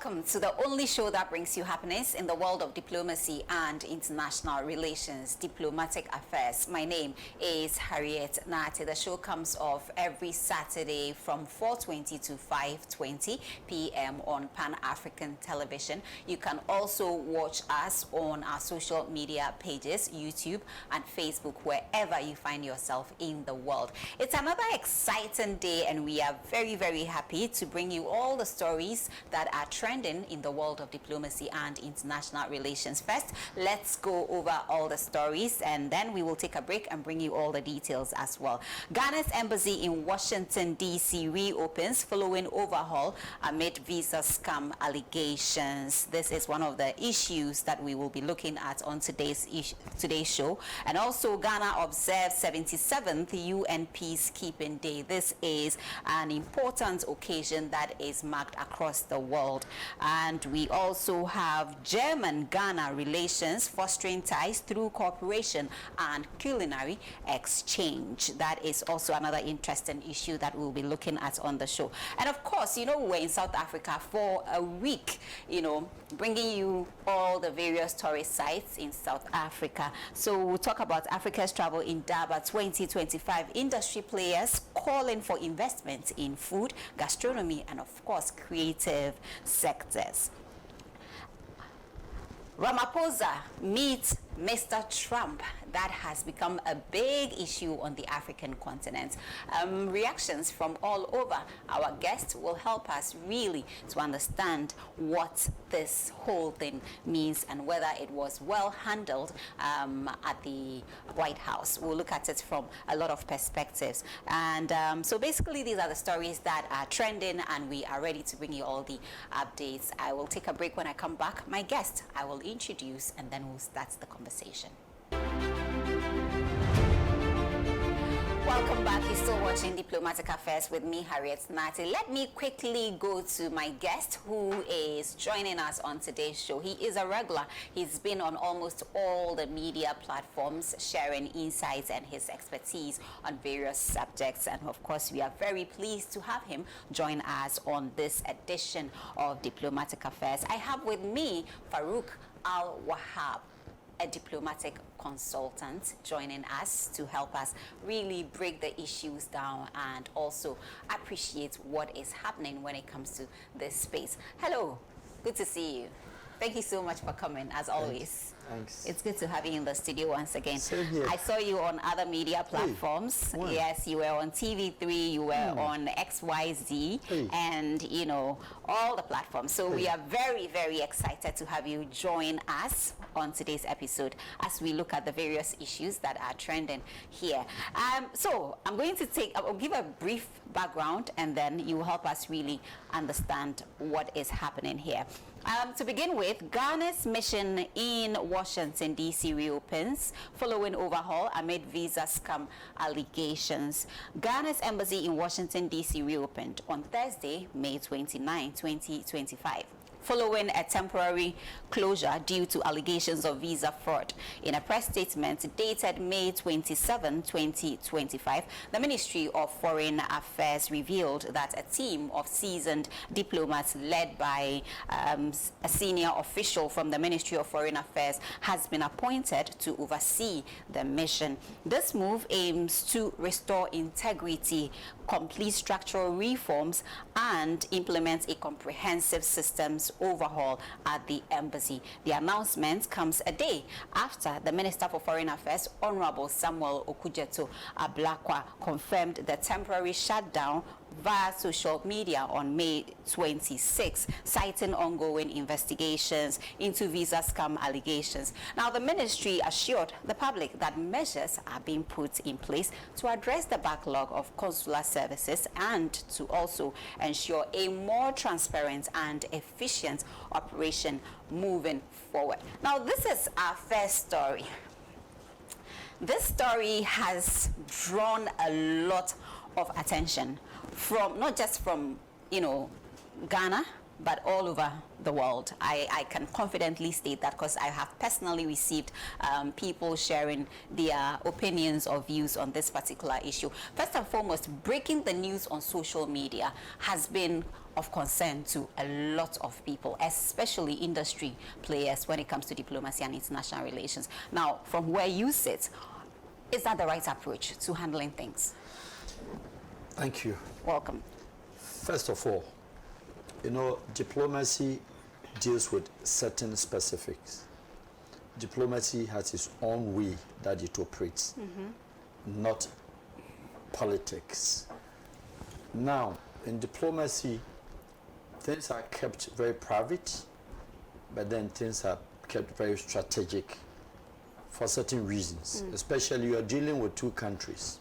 Welcome to the only show that brings you happiness in the world of diplomacy and international relations, diplomatic affairs. My name is Harriet Nate. The show comes off every Saturday from 4:20 to 5:20 p.m. on Pan-African television. You can also watch us on our social media pages, YouTube and Facebook, wherever you find yourself in the world. It's another exciting day, and we are very, very happy to bring you all the stories that are trending in the world of diplomacy and international relations. First, let's go over all the stories, and then we will take a break and bring you all the details as well. Ghana's embassy in Washington, D.C. reopens following overhaul amid visa scam allegations. This is one of the issues that we will be looking at on today's show. And also, Ghana observes 77th UN Peacekeeping Day. This is an important occasion that is marked across the world. And we also have German-Ghana relations fostering ties through cooperation and culinary exchange. That is also another interesting issue that we'll be looking at on the show. And of course, we're in South Africa for a week, bringing you all the various tourist sites in South Africa. So we'll talk about Africa's Travel Indaba 2025, industry players calling for investment in food, gastronomy, and of course, creative sectors. Ramaphosa meets Mr. Trump. That has become a big issue on the African continent. Reactions from all over. Our guest will help us really to understand what this whole thing means and whether it was well handled at the White House. We'll look at it from a lot of perspectives. And so basically, these are the stories that are trending, and we are ready to bring you all the updates. I will take a break. When I come back, my guest I will introduce, and then we'll start the conversation. Welcome back. You're still watching Diplomatic Affairs with me, Harriet Nate. Let me quickly go to my guest who is joining us on today's show. He is a regular. He's been on almost all the media platforms, sharing insights and his expertise on various subjects. And of course, we are very pleased to have him join us on this edition of Diplomatic Affairs. I have with me Farouk Al-Wahab, a diplomatic consultant, joining us to help us really break the issues down and also appreciate what is happening when it comes to this space. Hello, good to see you. Thank you so much for coming, as always. Thanks. It's good to have you in the studio once again. Same here. I saw you on other media platforms. Hey. Yes, you were on TV3, you were on XYZ, and all the platforms. So we are very, very excited to have you join us on today's episode as we look at the various issues that are trending here. So I'll give a brief background, and then you will help us really understand what is happening here. To begin with, Ghana's mission in Washington, D.C. reopens following overhaul amid visa scam allegations. Ghana's embassy in Washington, D.C. reopened on Thursday, May 29, 2025. Following a temporary closure due to allegations of visa fraud. In a press statement dated May 27, 2025, the Ministry of Foreign Affairs revealed that a team of seasoned diplomats led by a senior official from the Ministry of Foreign Affairs has been appointed to oversee the mission. This move aims to restore integrity, complete structural reforms, and implement a comprehensive systems overhaul at the embassy. The announcement comes a day after the Minister for Foreign Affairs, Honorable Samuel Okudzeto Ablakwa, confirmed the temporary shutdown via social media on May 26, citing ongoing investigations into visa scam allegations. Now, the ministry assured the public that measures are being put in place to address the backlog of consular services and to also ensure a more transparent and efficient operation moving forward. Now, this is our first story. This story has drawn a lot of attention from not just from Ghana, but all over the world. I can confidently state that because I have personally received people sharing their opinions or views on this particular issue. First and foremost, breaking the news on social media has been of concern to a lot of people, especially industry players when it comes to diplomacy and international relations. Now, from where you sit, is that the right approach to handling things? Thank you. Welcome. First of all, diplomacy deals with certain specifics. Diplomacy has its own way that it operates, not politics. Now, in diplomacy, things are kept very private, but then things are kept very strategic for certain reasons. Especially you're dealing with two countries,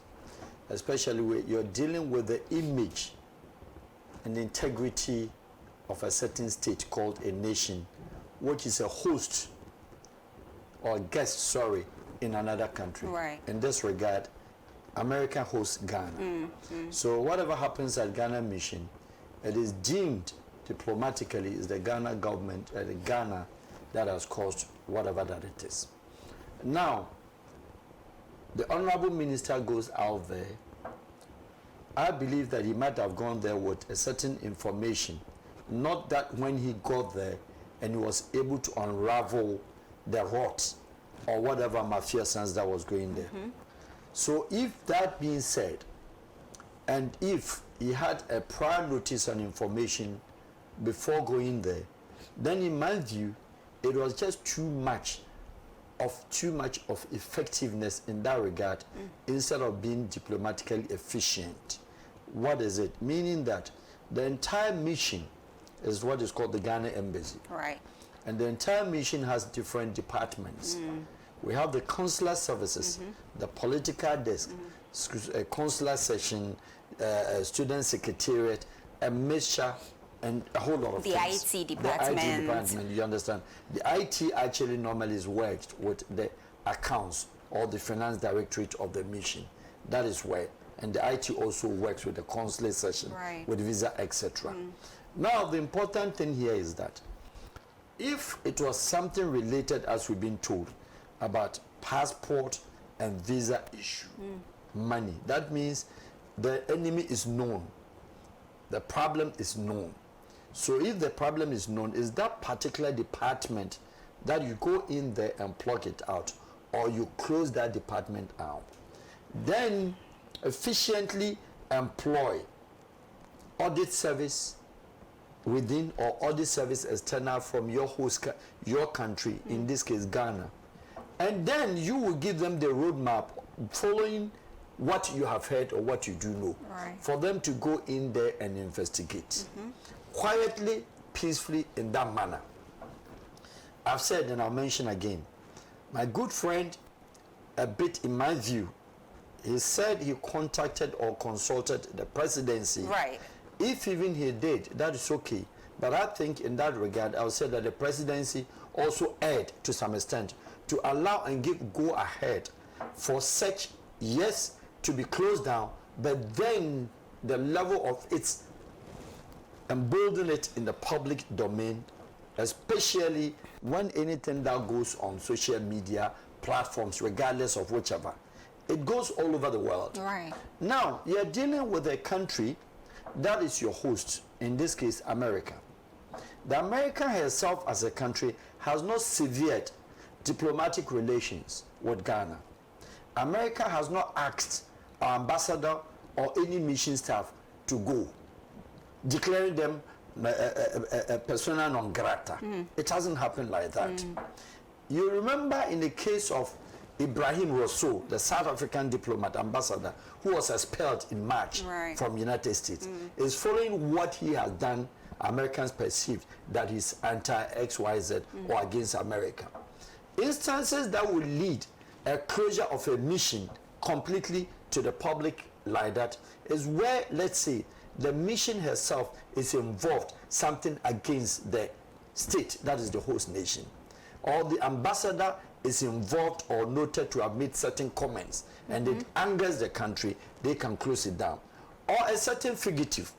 especially you're dealing with the image and the integrity of a certain state called a nation, which is a host or guest, in another country. Right. In this regard, America hosts Ghana. So whatever happens at Ghana mission, it is deemed diplomatically is the Ghana government, the Ghana that has caused whatever that it is. Now, the Honorable Minister goes out there. I believe that he might have gone there with a certain information, not that when he got there and he was able to unravel the rot or whatever mafia sense that was going there. So if that being said, and if he had a prior notice and information before going there, then in my view, it was just too much of effectiveness in that regard instead of being diplomatically efficient. What is it? Meaning that the entire mission is what is called the Ghana Embassy. Right. And the entire mission has different departments. We have the consular services, the political desk, a consular section, a student secretariat, a mixture, and a whole lot of things. The IT department. The IT department, you understand. The IT actually normally is worked with the accounts or the finance directorate of the mission. That is where. And the IT also works with the consulate section, with visa, etc. Now, the important thing here is that if it was something related, as we've been told, about passport and visa issue, money, that means the enemy is known. The problem is known. So if the problem is known, is that particular department that you go in there and plug it out, or you close that department out, then efficiently employ audit service within or audit service external from your host, your country, in this case Ghana, and then you will give them the roadmap following what you have heard or what you do know, for them to go in there and investigate quietly, peacefully, in that manner. I've said and I'll mention again, my good friend, a bit in my view, he said he contacted or consulted the presidency. Right. If even he did, that is okay. But I think in that regard, I would say that the presidency also erred to some extent to allow and give go ahead for such, yes, to be closed down, but then the level of its embolden it in the public domain, especially when anything that goes on social media platforms, regardless of whichever, it goes all over the world. Right. Now, you're dealing with a country that is your host, in this case, America. The America herself as a country has not severed diplomatic relations with Ghana. America has not asked our ambassador or any mission staff to go, declaring them a persona non grata. It hasn't happened like that. You remember in the case of Ibrahim Rousseau, the South African diplomat ambassador, who was expelled in March from United States, is following what he has done. Americans perceived that he's anti-XYZ or against America. Instances that would lead a closure of a mission completely to the public like that is where, let's say, the mission herself is involved something against the state, that is the host nation, or the ambassador is involved or noted to have made certain comments and it angers the country, they can close it down. Or a certain fugitive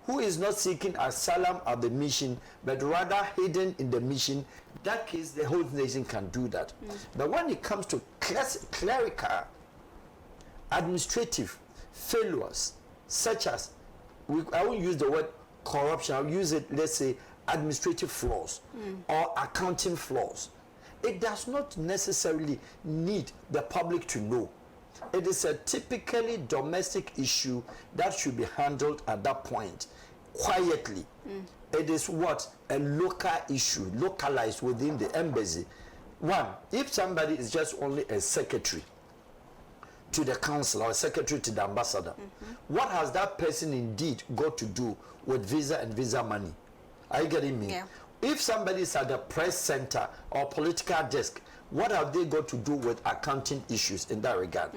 who is not seeking asylum at the mission but rather hidden in the mission, that case the whole nation can do that. But when it comes to clerical, administrative failures, such as, I won't use the word corruption, I'll use it, let's say, administrative flaws or accounting flaws. It does not necessarily need the public to know. It is a typically domestic issue that should be handled at that point quietly. It is what? A local issue, localized within the embassy. One, if somebody is just only a secretary to the council or a secretary to the ambassador, what has that person indeed got to do with visa and visa money? Are you getting me? Yeah. If somebody is at the press center or political desk, what have they got to do with accounting issues in that regard?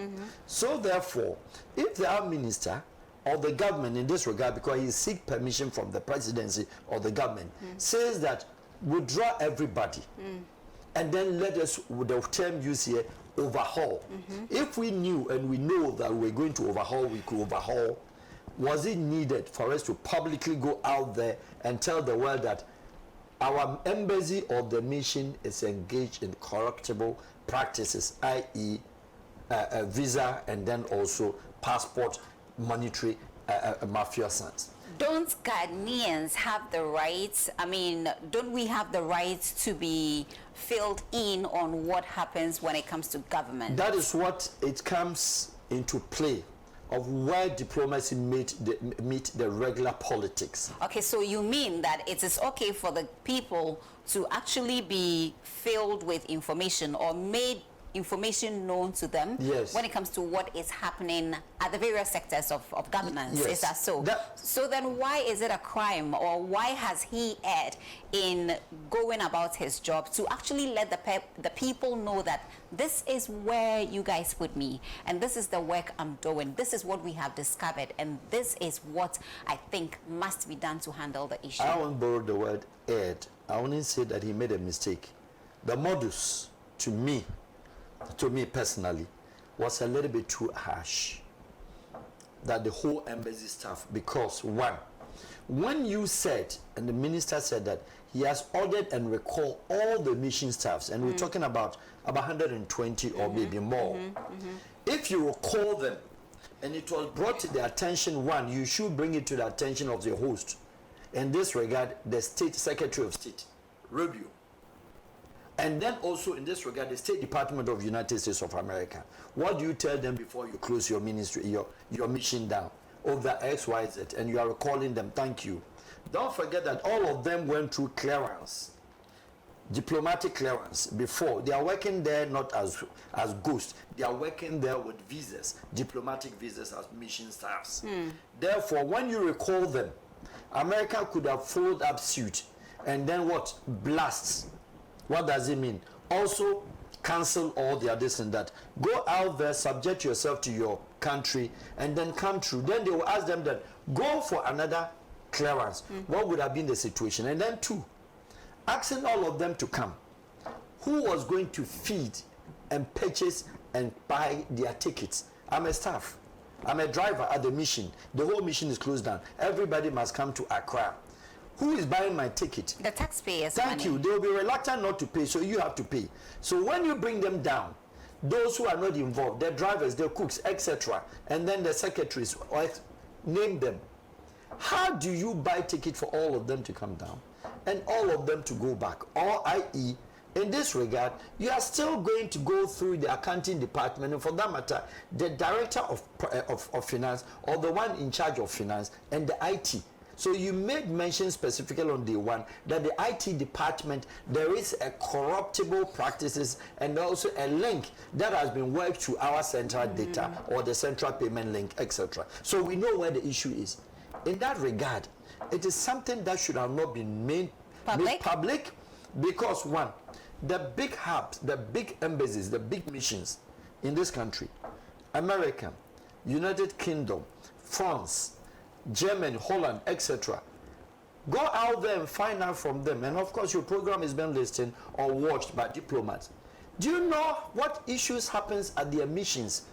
So therefore, if the Prime Minister or the government in this regard, because he seeks permission from the presidency or the government, says that withdraw everybody, and then let us, with the term used here, overhaul. If we knew and we know that we're going to overhaul, we could overhaul. Was it needed for us to publicly go out there and tell the world that our embassy or the mission is engaged in corruptible practices, i.e. Visa and then also passport monetary mafiosos? Don't Ghanaians have the rights? I mean, don't we have the rights to be filled in on what happens when it comes to government? That is what it comes into play of where diplomacy meet the regular politics. Okay, so you mean that it is okay for the people to actually be filled with information or made information known to them when it comes to what is happening at the various sectors of governance? Yes. Is that so? So then why is it a crime, or why has he erred in going about his job to actually let the people know that this is where you guys put me and this is the work I'm doing, this is what we have discovered, and this is what I think must be done to handle the issue? I won't borrow the word erred. I only say that he made a mistake. The modus, to me personally, was a little bit too harsh. That the whole embassy staff, because one, when you said, and the minister said that he has ordered and recalled all the mission staffs, and we're talking about 120 or maybe more. If you recall them, and it was brought to the attention, one, you should bring it to the attention of the host. In this regard, the State Secretary of State, Rubio. And then also in this regard, the State Department of the United States of America. What do you tell them before you close your ministry, your mission down over XYZ, and you are recalling them? Thank you. Don't forget that all of them went through clearance, diplomatic clearance before. They are working there not as ghosts. They are working there with visas, diplomatic visas as mission staffs. Therefore, when you recall them, America could have followed up suit and then what? Blasts. What does it mean? Also, cancel all the others and that. Go out there, subject yourself to your country, and then come through. Then they will ask them that, go for another clearance. What would have been the situation? And then two, asking all of them to come. Who was going to feed and purchase and buy their tickets? I'm a staff. I'm a driver at the mission. The whole mission is closed down. Everybody must come to Accra. Who is buying my ticket? The taxpayers. Thank you. They will be reluctant not to pay, so you have to pay. So when you bring them down, those who are not involved, the drivers, the cooks, etc., and then the secretaries, or name them. How do you buy ticket for all of them to come down and all of them to go back? Or i.e., in this regard, you are still going to go through the accounting department, and for that matter, the director of finance, or the one in charge of finance, and the IT. So you made mention specifically on day one that the IT department, there is a corruptible practices and also a link that has been worked to our central data or the central payment link, etc. So we know where the issue is. In that regard, it is something that should have not been made public because one, the big hubs, the big embassies, the big missions in this country, America, United Kingdom, France, Germany, Holland, etc. Go out there and find out from them. And of course, your program is being listened or watched by diplomats. Do you know what issues happens at their missions?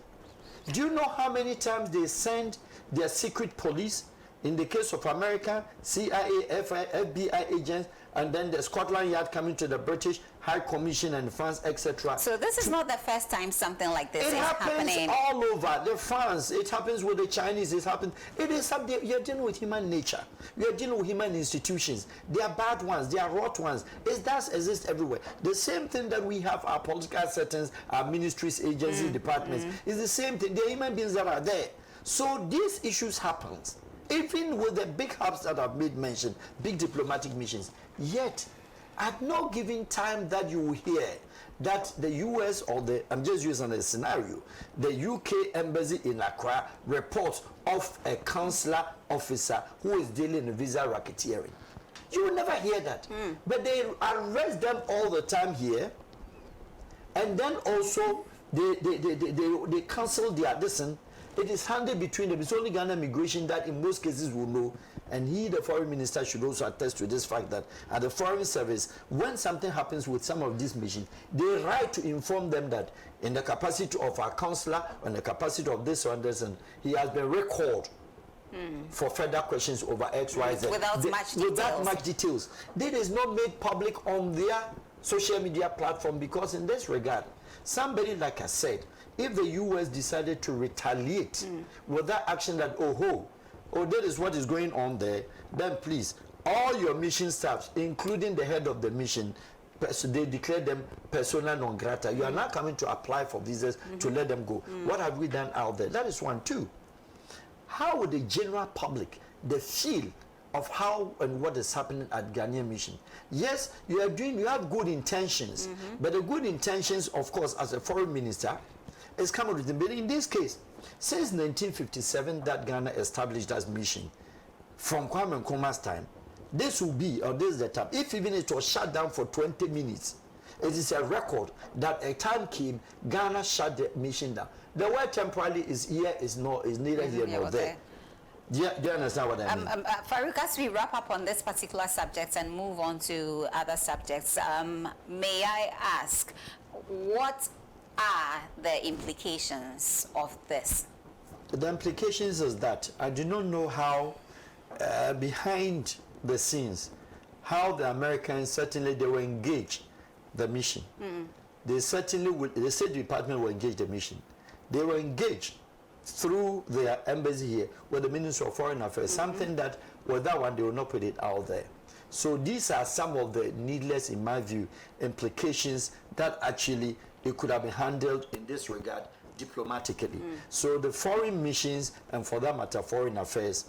Do you know how many times they send their secret police? In the case of America, CIA, FBI agents, and then the Scotland Yard coming to the British High Commission and France, etc. So this is not the first time something like this is happening. happening. All over the France. It happens with the Chinese. It happens. It is something. You're dealing with human nature. You're dealing with human institutions. They are bad ones. They are rot ones. It does exist everywhere. The same thing that we have our political settings, our ministries, agencies, departments. Is the same thing. They are human beings that are there. So these issues happens. Even with the big hubs that I've made mention, big diplomatic missions. Yet, at no given time that you will hear that the US or the, I'm just using a scenario, the UK embassy in Accra reports of a consular officer who is dealing in visa racketeering. You will never hear that. But they arrest them all the time here, and then also they cancel their listen. It is handled between them. It's only Ghana immigration that in most cases will know, and he, the foreign minister, should also attest to this fact that at the foreign service, when something happens with some of these missions, they write to inform them that in the capacity of our consular, in the capacity of this or this, and he has been recalled for further questions over X, Y, Z. Without much details. This is not made public on their social media platform, because in this regard, somebody, like I said, if the US decided to retaliate with that action that, oh, that is what is going on there, then please, all your mission staffs, including the head of the mission, they declare them persona non grata. You are now coming to apply for visas to let them go. What have we done out there? That is one. Two, how would the general public, the feel of how and what is happening at Ghanaian mission? Yes, you have good intentions, but the good intentions, of course, as a foreign minister, is coming with them. But in this case, since 1957 that Ghana established as mission, from Kwame Nkrumah's time, this will be, or this is the time, if even it was shut down for 20 minutes, it is a record that a time came, Ghana shut the mission down. The word temporarily is here, is neither here nor there. Do you understand what I mean? Farouk, as we wrap up on this particular subject and move on to other subjects, may I ask, what are the implications of this? The implications is that I do not know how, behind the scenes, how the Americans certainly they will engage the mission. They certainly will. The State Department will engage the mission. They will engage through their embassy here with the Ministry of Foreign Affairs. Something that with that one they will not put it out there. So these are some of the needless, in my view, implications that actually it could have been handled in this regard diplomatically. So the foreign missions, and for that matter foreign affairs,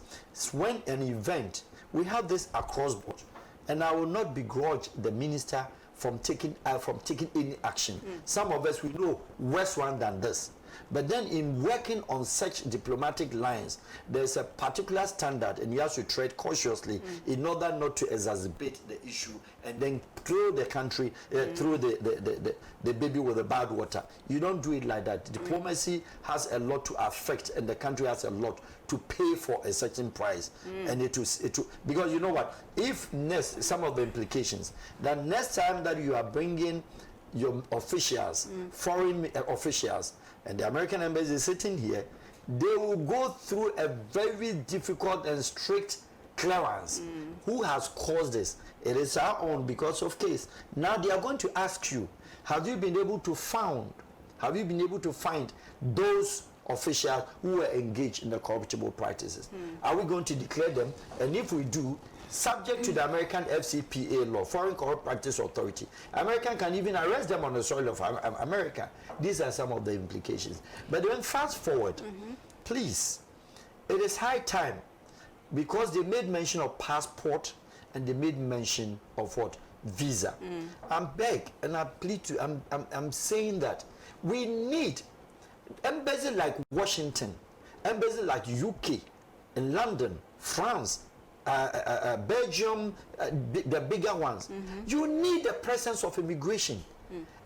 when an event, we have this across board, and I will not begrudge the minister from taking any action. Some of us, we know worse one than this. But then in working on such diplomatic lines, there's a particular standard, and you have to tread cautiously in order not to exacerbate the issue and then throw the country, through the baby with the bad water. You don't do it like that. Diplomacy has a lot to affect, and the country has a lot to pay for a certain price. And because you know what, if some of the implications, that next time that you are bringing your officials, foreign officials, and the American embassy is sitting here, they will go through a very difficult and strict clearance. Who has caused this? It is our own because of case. Now they are going to ask you, have you been able to find those officials who were engaged in the corruptible practices? Are we going to declare them? And if we do, subject to the American FCPA law, Foreign Corrupt Practice Authority, American can even arrest them on the soil of America. These are some of the implications. But then fast forward, please, it is high time, because they made mention of passport and they made mention of what? Visa. I'm beg and I plead to, I'm saying that we need embassies like Washington, embassies like UK, in London, France, Belgium, the bigger ones. You need the presence of immigration.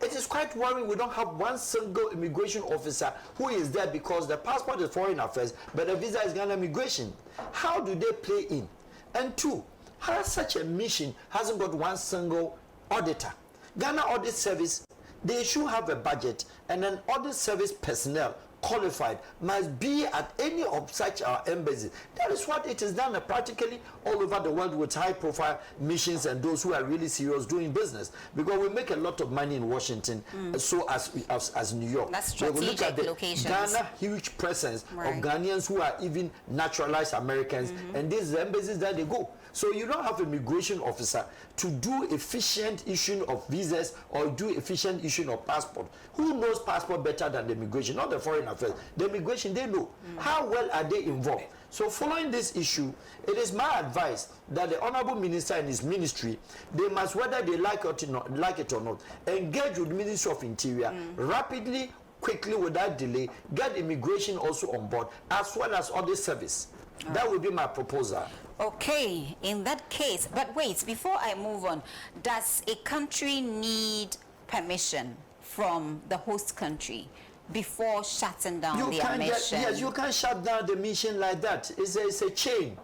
It is quite worrying we don't have one single immigration officer who is there, because the passport is foreign affairs, but the visa is Ghana immigration. How do they play in? And two, how such a mission hasn't got one single auditor? Ghana Audit Service, they should have a budget, and an audit service personnel qualified must be at any of such embassies. That is what it is done practically all over the world with high-profile missions and those who are really serious doing business. Because we make a lot of money in Washington, so as New York. That's strategic we look at the locations. Ghana, huge presence of Ghanaians who are even naturalized Americans, and these embassies that they go. So you don't have a migration officer to do efficient issuing of visas or do efficient issuing of passport. Who knows passport better than the immigration? Not the foreign affairs. The immigration, they know. How well are they involved? So following this issue, it is my advice that the Honorable Minister and his ministry, they must, whether they like it or not, engage with the Ministry of Interior rapidly, quickly, without delay, get immigration also on board, as well as other service. That would be my proposal. Okay, in that case, but wait, before I move on, does a country need permission from the host country before shutting down their mission? Yes, you can't shut down the mission like that. It's a chain.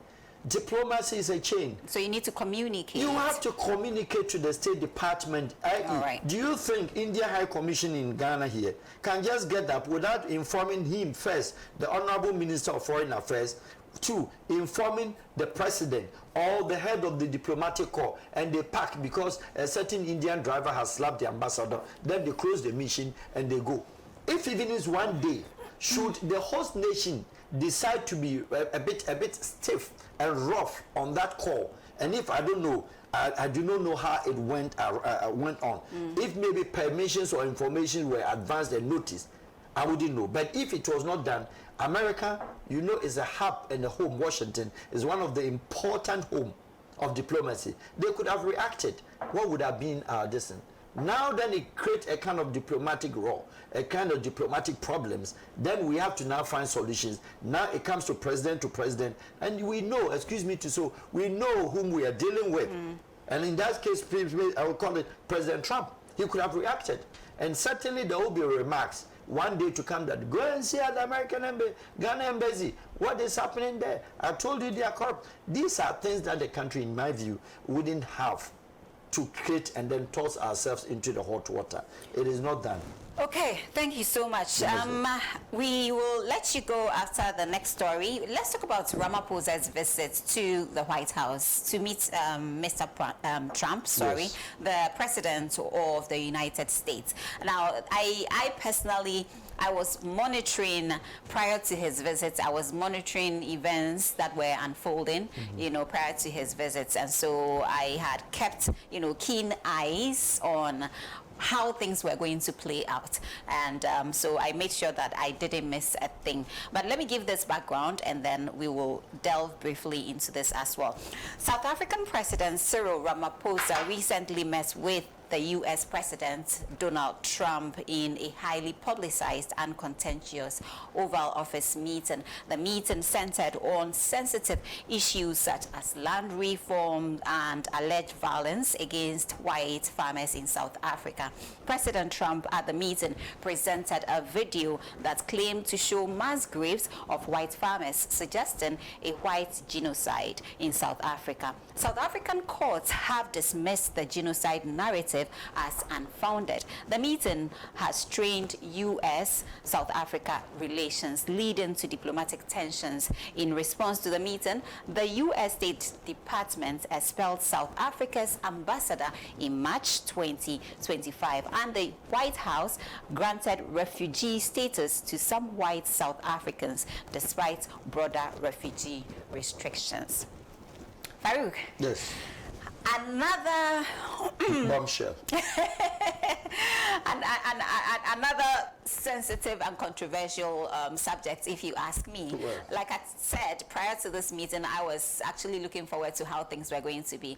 Diplomacy is a chain. So you need to communicate. You have to communicate to the State Department. All right. Do you think India High Commission in Ghana here can just get up without informing him first, the Honorable Minister of Foreign Affairs, two, informing the president or the head of the diplomatic corps, and they pack because a certain Indian driver has slapped the ambassador, then they close the mission and they go. If even it's one day, should the host nation decide to be a bit stiff and rough on that call, and if I don't know, I do not know how it went on. If maybe permissions or information were advanced and noticed, I wouldn't know. But if it was not done, America, you know, is a hub and a home. Washington is one of the important home of diplomacy. They could have reacted. What would have been our destiny? Now then it creates a kind of diplomatic role, a kind of diplomatic problems. Then we have to now find solutions. Now it comes to president, and we know, excuse me to so, we know whom we are dealing with. And in that case, I will call it President Trump. He could have reacted. And certainly there will be remarks one day to come that go and see at the American embassy, Ghana embassy, what is happening there. I told you they are corrupt. These are things that the country, in my view, wouldn't have to create and then toss ourselves into the hot water. It is not done. Okay, thank you so much. We will let you go after the next story. Let's talk about Ramaphosa's visit to the White House to meet Mr. Trump, Yes. the president of the United States. Now, I personally, I was monitoring prior to his visits. I was monitoring events that were unfolding, you know, prior to his visits, and so I had kept, you know, keen eyes on how things were going to play out, and so I made sure that I didn't miss a thing. But let me give this background and then we will delve briefly into this as well. South African President Cyril Ramaphosa recently met with the U.S. President Donald Trump in a highly publicized and contentious Oval Office meeting. The meeting centered on sensitive issues such as land reform and alleged violence against white farmers in South Africa. President Trump at the meeting presented a video that claimed to show mass graves of white farmers, suggesting a white genocide in South Africa. South African courts have dismissed the genocide narrative as unfounded. The meeting has strained U.S.-South Africa relations, leading to diplomatic tensions. In response to the meeting, the U.S. State Department expelled South Africa's ambassador in March 2025, and the White House granted refugee status to some white South Africans despite broader refugee restrictions. Farouk. Yes. Another bombshell. Another sensitive and controversial subject, if you ask me. Well. Like I said, prior to this meeting, I was actually looking forward to how things were going to be.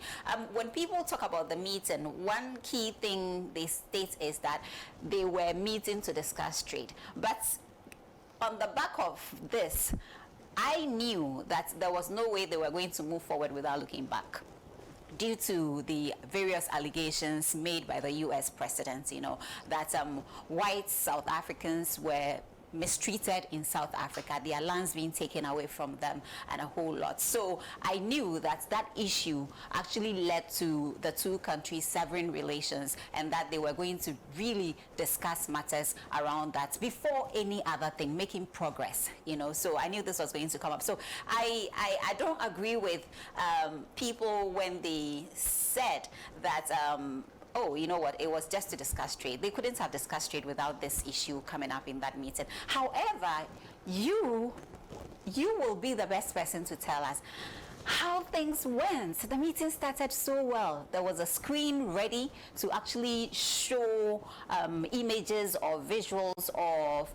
When people talk about the meeting, one key thing they state is that they were meeting to discuss trade. But on the back of this, I knew that there was no way they were going to move forward without looking back, due to the various allegations made by the U.S. president, you know, that white South Africans were mistreated in South Africa, their lands being taken away from them, and a whole lot. So I knew that that issue actually led to the two countries severing relations, and that they were going to really discuss matters around that before any other thing, making progress, you know. So I knew this was going to come up. So I don't agree with people when they said that oh, you know what, it was just to discuss trade. They couldn't have discussed trade without this issue coming up in that meeting. However, you will be the best person to tell us how things went. The meeting started so well. There was a screen ready to actually show images or visuals of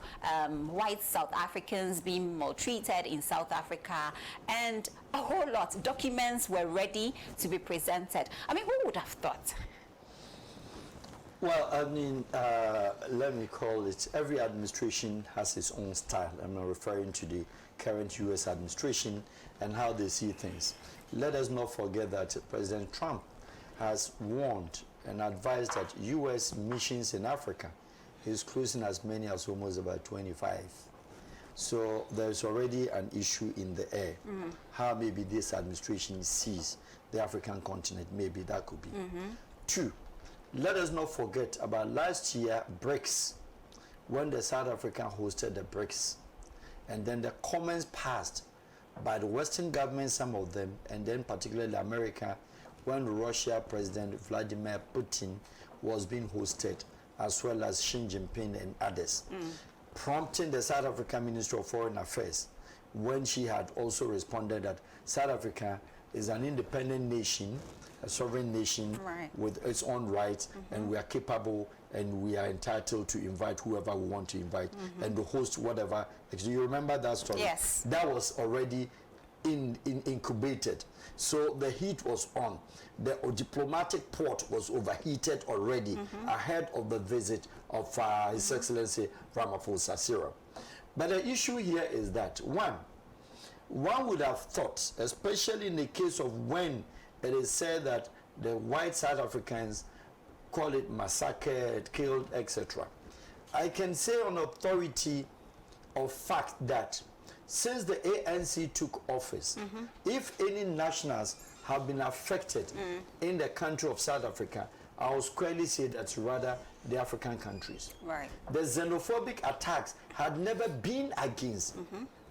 white South Africans being maltreated in South Africa, and a whole lot. Documents were ready to be presented. I mean, who would have thought? Well, I mean, let me call it, every administration has its own style. I'm referring to the current U.S. administration and how they see things. Let us not forget that President Trump has warned and advised that U.S. missions in Africa is closing as many as almost about 25. So there's already an issue in the air. How maybe this administration sees the African continent, maybe that could be. Two, let us not forget about last year, BRICS, when the South Africa hosted the BRICS, and then the comments passed by the Western government, some of them, and then particularly America, when Russia President Vladimir Putin was being hosted, as well as Xi Jinping and others, prompting the South African Minister of Foreign Affairs, when she had also responded that South Africa is an independent nation, a sovereign nation with its own rights, and we are capable and we are entitled to invite whoever we want to invite and to host whatever. Do you remember that story? Yes. That was already incubated. So the heat was on. The diplomatic port was overheated already ahead of the visit of His Excellency Ramaphosa Cyril. But the issue here is that, one would have thought, especially in the case of when it is said that the white South Africans call it massacred, killed, etc. I can say on authority of fact that since the ANC took office, if any nationals have been affected in the country of South Africa, I will squarely say that's rather the African countries. Right. The xenophobic attacks had never been against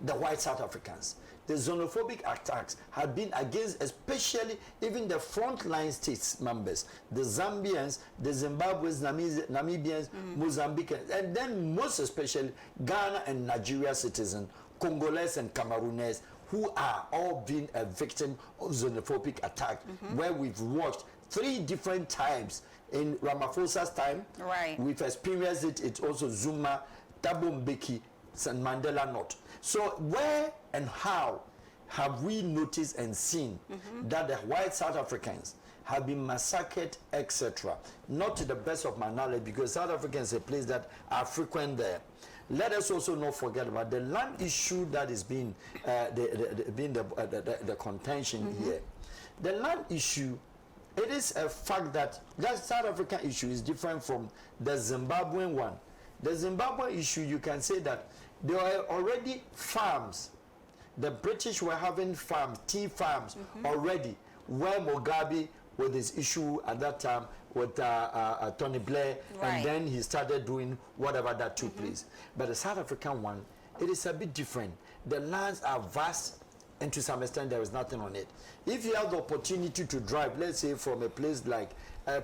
the white South Africans. The xenophobic attacks had been against especially even the frontline states members, the Zambians, the Zimbabweans, Namibians, Mozambicans, and then most especially Ghana and Nigeria citizens, Congolese and Cameroonese, who are all being a victim of xenophobic attack, where we've watched 3 different times in Ramaphosa's time. Right. We've experienced it. It's also Zuma, Thabo Mbeki, and Mandela not. So where and how have we noticed and seen that the white South Africans have been massacred, etc.? Not to the best of my knowledge, because South Africa is a place that are frequent there. Let us also not forget about the land issue that is being the contention here. The land issue, it is a fact that that South African issue is different from the Zimbabwean one. The Zimbabwe issue, you can say that there were already farms. The British were having farms, tea farms already, where Mugabe, with his issue at that time with Tony Blair, and then he started doing whatever that took place. But the South African one, it is a bit different. The lands are vast, and to some extent there is nothing on it. If you have the opportunity to drive, let's say from a place like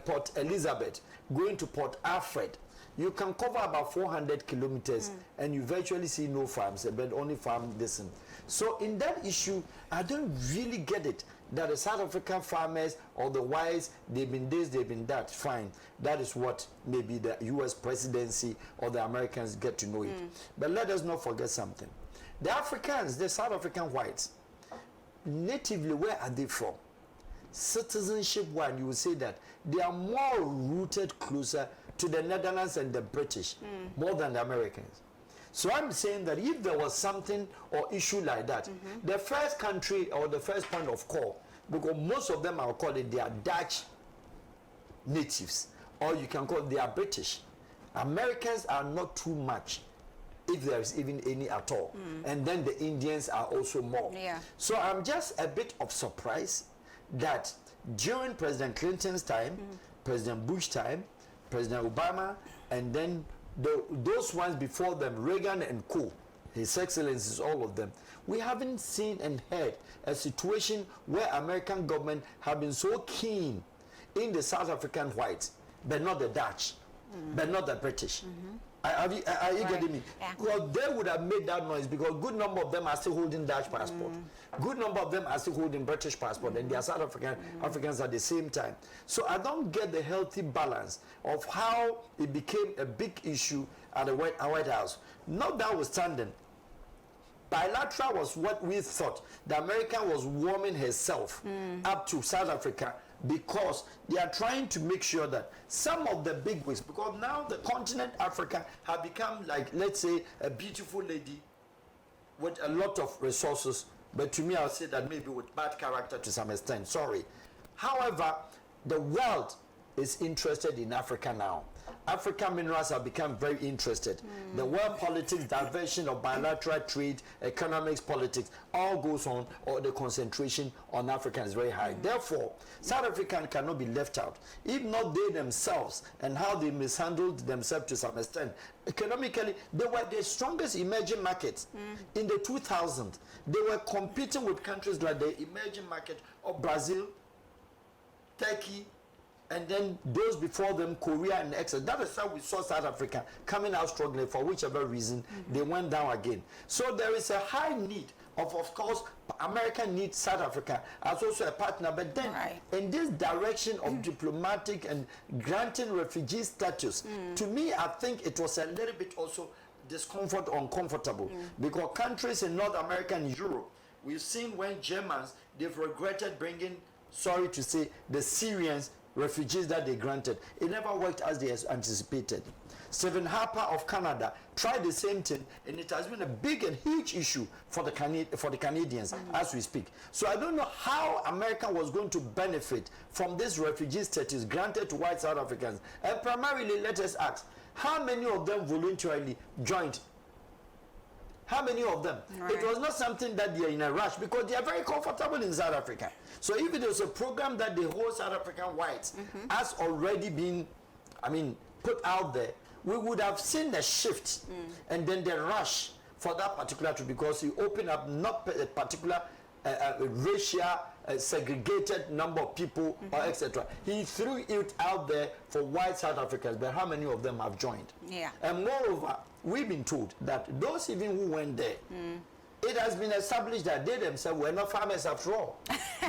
Port Elizabeth, going to Port Alfred, you can cover about 400 kilometers and you virtually see no farms, but only farm distance. So in that issue, I don't really get it, that the South African farmers or the whites, they've been this, they've been that, fine. That is what maybe the US presidency or the Americans get to know it. But let us not forget something. The Africans, the South African whites, natively, where are they from? Citizenship one, you will say that they are more rooted closer to the Netherlands and the British more than the Americans. So I'm saying that if there was something or issue like that, the first country or the first point of call, because most of them I'll call it they are Dutch natives, or you can call it they are British. Americans are not too much if there is even any at all. And then the Indians are also more. Yeah. So I'm just a bit of surprise that during President Clinton's time, President Bush time, President Obama, and then those ones before them, Reagan and co, His Excellencies, all of them, we haven't seen and heard a situation where American government have been so keen in the South African whites, but not the Dutch, but not the British. Are you getting me? Yeah. Well, they would have made that noise because good number of them are still holding Dutch passport. Good number of them are still holding British passport, and they are South Africans at the same time. So I don't get the healthy balance of how it became a big issue at the White House. Notwithstanding, bilateral was what we thought. The American was warming herself up to South Africa because they are trying to make sure that some of the big wigs, because now the continent Africa have become like, let's say, a beautiful lady with a lot of resources, but to me I'll say that maybe with bad character to some extent, sorry. However, the world is interested in Africa now. African minerals have become very interested. The world politics, diversion of bilateral trade, economics, politics, all goes on, or the concentration on Africa is very high. Therefore, South African cannot be left out. If not they themselves and how they mishandled themselves to some extent. Economically, they were the strongest emerging markets in the 2000s. They were competing with countries like the emerging market of Brazil, Turkey, and then those before them, Korea and etc. That is how we saw South Africa coming out struggling for whichever reason they went down again. So there is a high need of course, America needs South Africa as also a partner, but then in this direction of diplomatic and granting refugee status, to me, I think it was a little bit also discomfort or uncomfortable because countries in North America and Europe, we've seen when Germans, they've regretted bringing, sorry to say, the Syrians refugees that they granted. It never worked as they anticipated. Stephen Harper of Canada tried the same thing, and it has been a big and huge issue for the Canadians as we speak. So I don't know how America was going to benefit from this refugee status granted to white South Africans. And primarily, let us ask, how many of them voluntarily joined? How many of them? It was not something that they are in a rush because they are very comfortable in South Africa. So if it was a program that the whole South African whites has already been, put out there, we would have seen a shift and then the rush for that particular trip because you open up not a particular racial segregated number of people or etc. He threw it out there for white South Africans, but how many of them have joined? And moreover, we've been told that those even who went there, it has been established that they themselves were not farmers after all.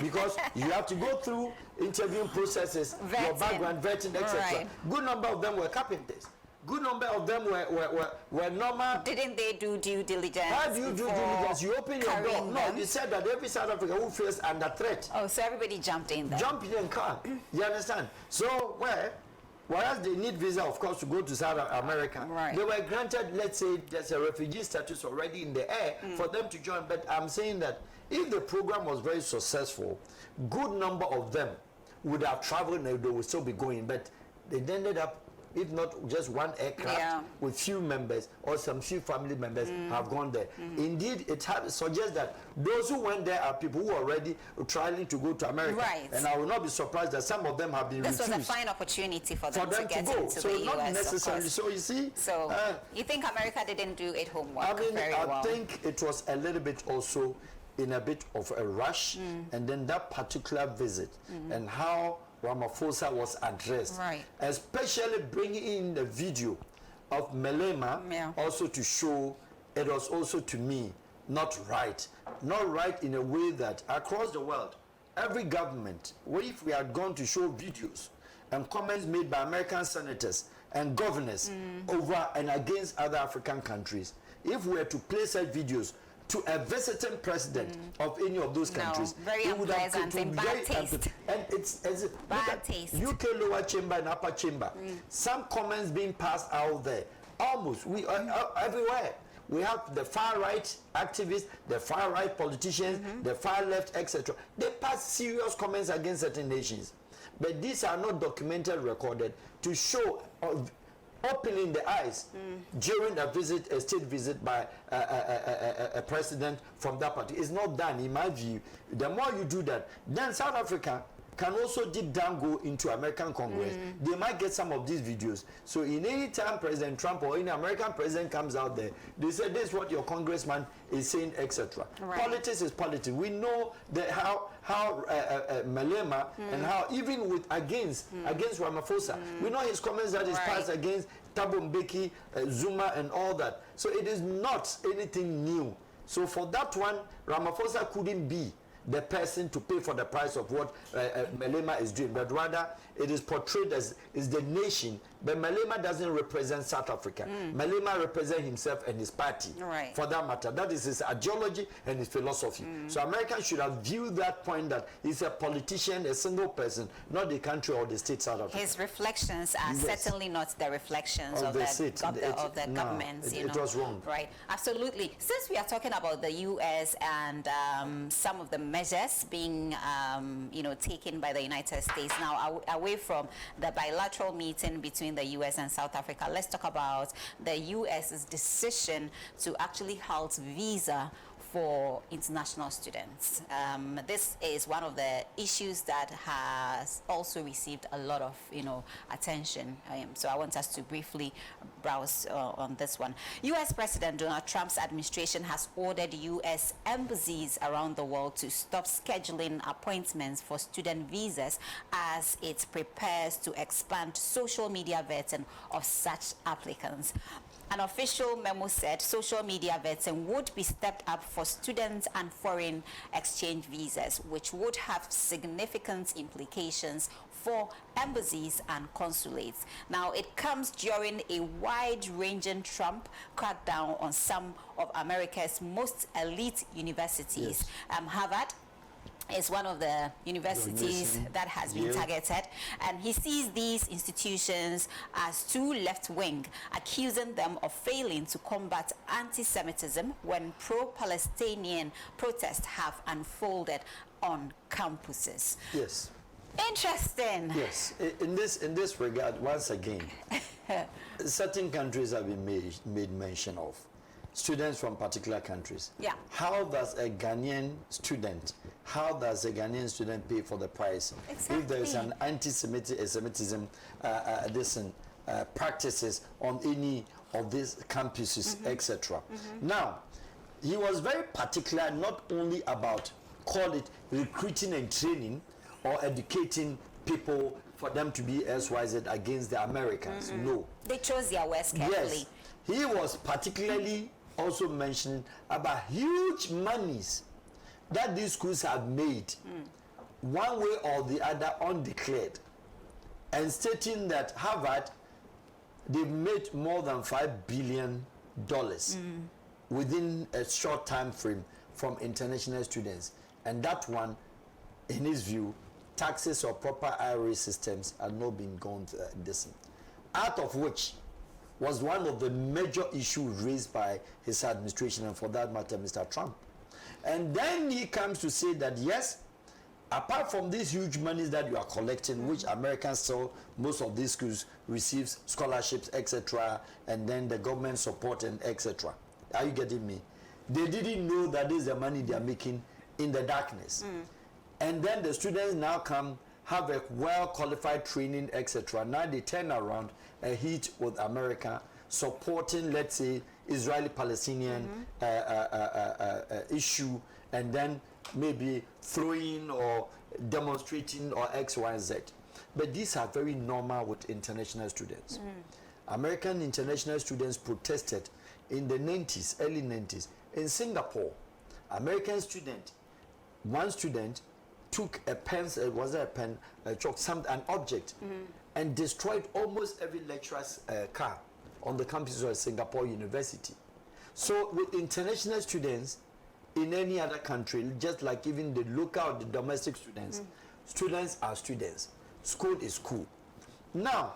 Because you have to go through interviewing processes, your background, vetting, etc. Good number of them were carpenters. Good number of them were normal. Didn't they do due diligence? How do you do due diligence? You open your door. No, you said that every South African who feels under threat. Oh, so everybody jumped in there. Jump in and come. You understand? So, whereas they need visa, of course, to go to South America, they were granted, let's say, there's a refugee status already in the air for them to join. But I'm saying that if the program was very successful, good number of them would have traveled and they would still be going. But they ended up, if not just one aircraft with few members or some few family members have gone there. Indeed, it suggests that those who went there are people who are already trying to go to America. And I will not be surprised that some of them have been refused. This was a fine opportunity for them to get go. into So the not US, necessarily. So you see. So you think America didn't do its homework very well? I think it was a little bit also in a bit of a rush, and then that particular visit and how Ramaphosa was addressed, especially bringing in the video of Malema also to show it was also to me not right in a way that across the world every government, if we had gone to show videos and comments made by American senators and governors over and against other African countries, if we were to play such videos to a visiting president of any of those countries, very unpleasant and bad taste. And it's bad taste. UK lower chamber and upper chamber. Some comments being passed out there. Almost everywhere. We have the far right activists, the far right politicians, the far left, etc. They pass serious comments against certain nations. But these are not documented, recorded to show opening the eyes during a state visit by a president from that party. It's not done, in my view. The more you do that, then South Africa can also deep down go into American Congress. They might get some of these videos. So in any time President Trump or any American president comes out there, they say this is what your congressman is saying, etc. Right. Politics is politics. We know that how Malema and how even with against Ramaphosa, we know his comments that is passed against Thabo Mbeki, Zuma and all that. So it is not anything new. So for that one, Ramaphosa couldn't be the person to pay for the price of what Malema is doing, but rather it is portrayed as is the nation. But Malema doesn't represent South Africa. Malema represents himself and his party. Right. For that matter, that is his ideology and his philosophy. So Americans should have viewed that point that he's a politician, a single person, not the country or the state South Africa. His reflections are certainly not the reflections of the governments. It was wrong. Right. Absolutely. Since we are talking about the U.S. and some of the measures being taken by the United States now, away from the bilateral meeting between the U.S. and South Africa, let's talk about the U.S.'s decision to actually halt visa for international students. This is one of the issues that has also received a lot of attention. So I want us to briefly browse on this one. U.S. President Donald Trump's administration has ordered U.S. embassies around the world to stop scheduling appointments for student visas as it prepares to expand social media vetting of such applicants. An official memo said social media vetting would be stepped up for students and foreign exchange visas, which would have significant implications for embassies and consulates. Now, it comes during a wide-ranging Trump crackdown on some of America's most elite universities. Harvard is one of the universities that has been targeted, and he sees these institutions as too left-wing, accusing them of failing to combat anti-Semitism when pro-Palestinian protests have unfolded on campuses. Yes. Interesting. Yes. In this regard, once again, certain countries have been made mention of. Students from particular countries. Yeah. How does a Ghanaian student pay for the price if there is an anti-Semitism practices on any of these campuses, etc. Now, he was very particular not only about call it recruiting and training or educating people for them to be SYZ against the Americans. No. They chose their words carefully. Yes. He was particularly also mentioned about huge monies that these schools have made one way or the other undeclared, and stating that Harvard, they've made more than $5 billion within a short time frame from international students, and that one, in his view, taxes or proper IRA systems have not been gone decent, out of which was one of the major issues raised by his administration, and for that matter, Mr. Trump. And then he comes to say that, yes, apart from these huge monies that you are collecting, which Americans still, most of these schools receives scholarships, etc., and then the government support and etc. Are you getting me? They didn't know that this is the money they are making in the darkness. And then the students now come, have a well-qualified training, etc. Now they turn around and hit with America, supporting, let's say, Israeli-Palestinian issue, and then maybe throwing or demonstrating or X, Y, Z. But these are very normal with international students. American international students protested in the 90s, early 90s. In Singapore, American student, one student took a pen, a chalk, an object, and destroyed almost every lecturer's car on the campus of Singapore University. So with international students in any other country, just like even the local, the domestic students, students are students. School is school. Now,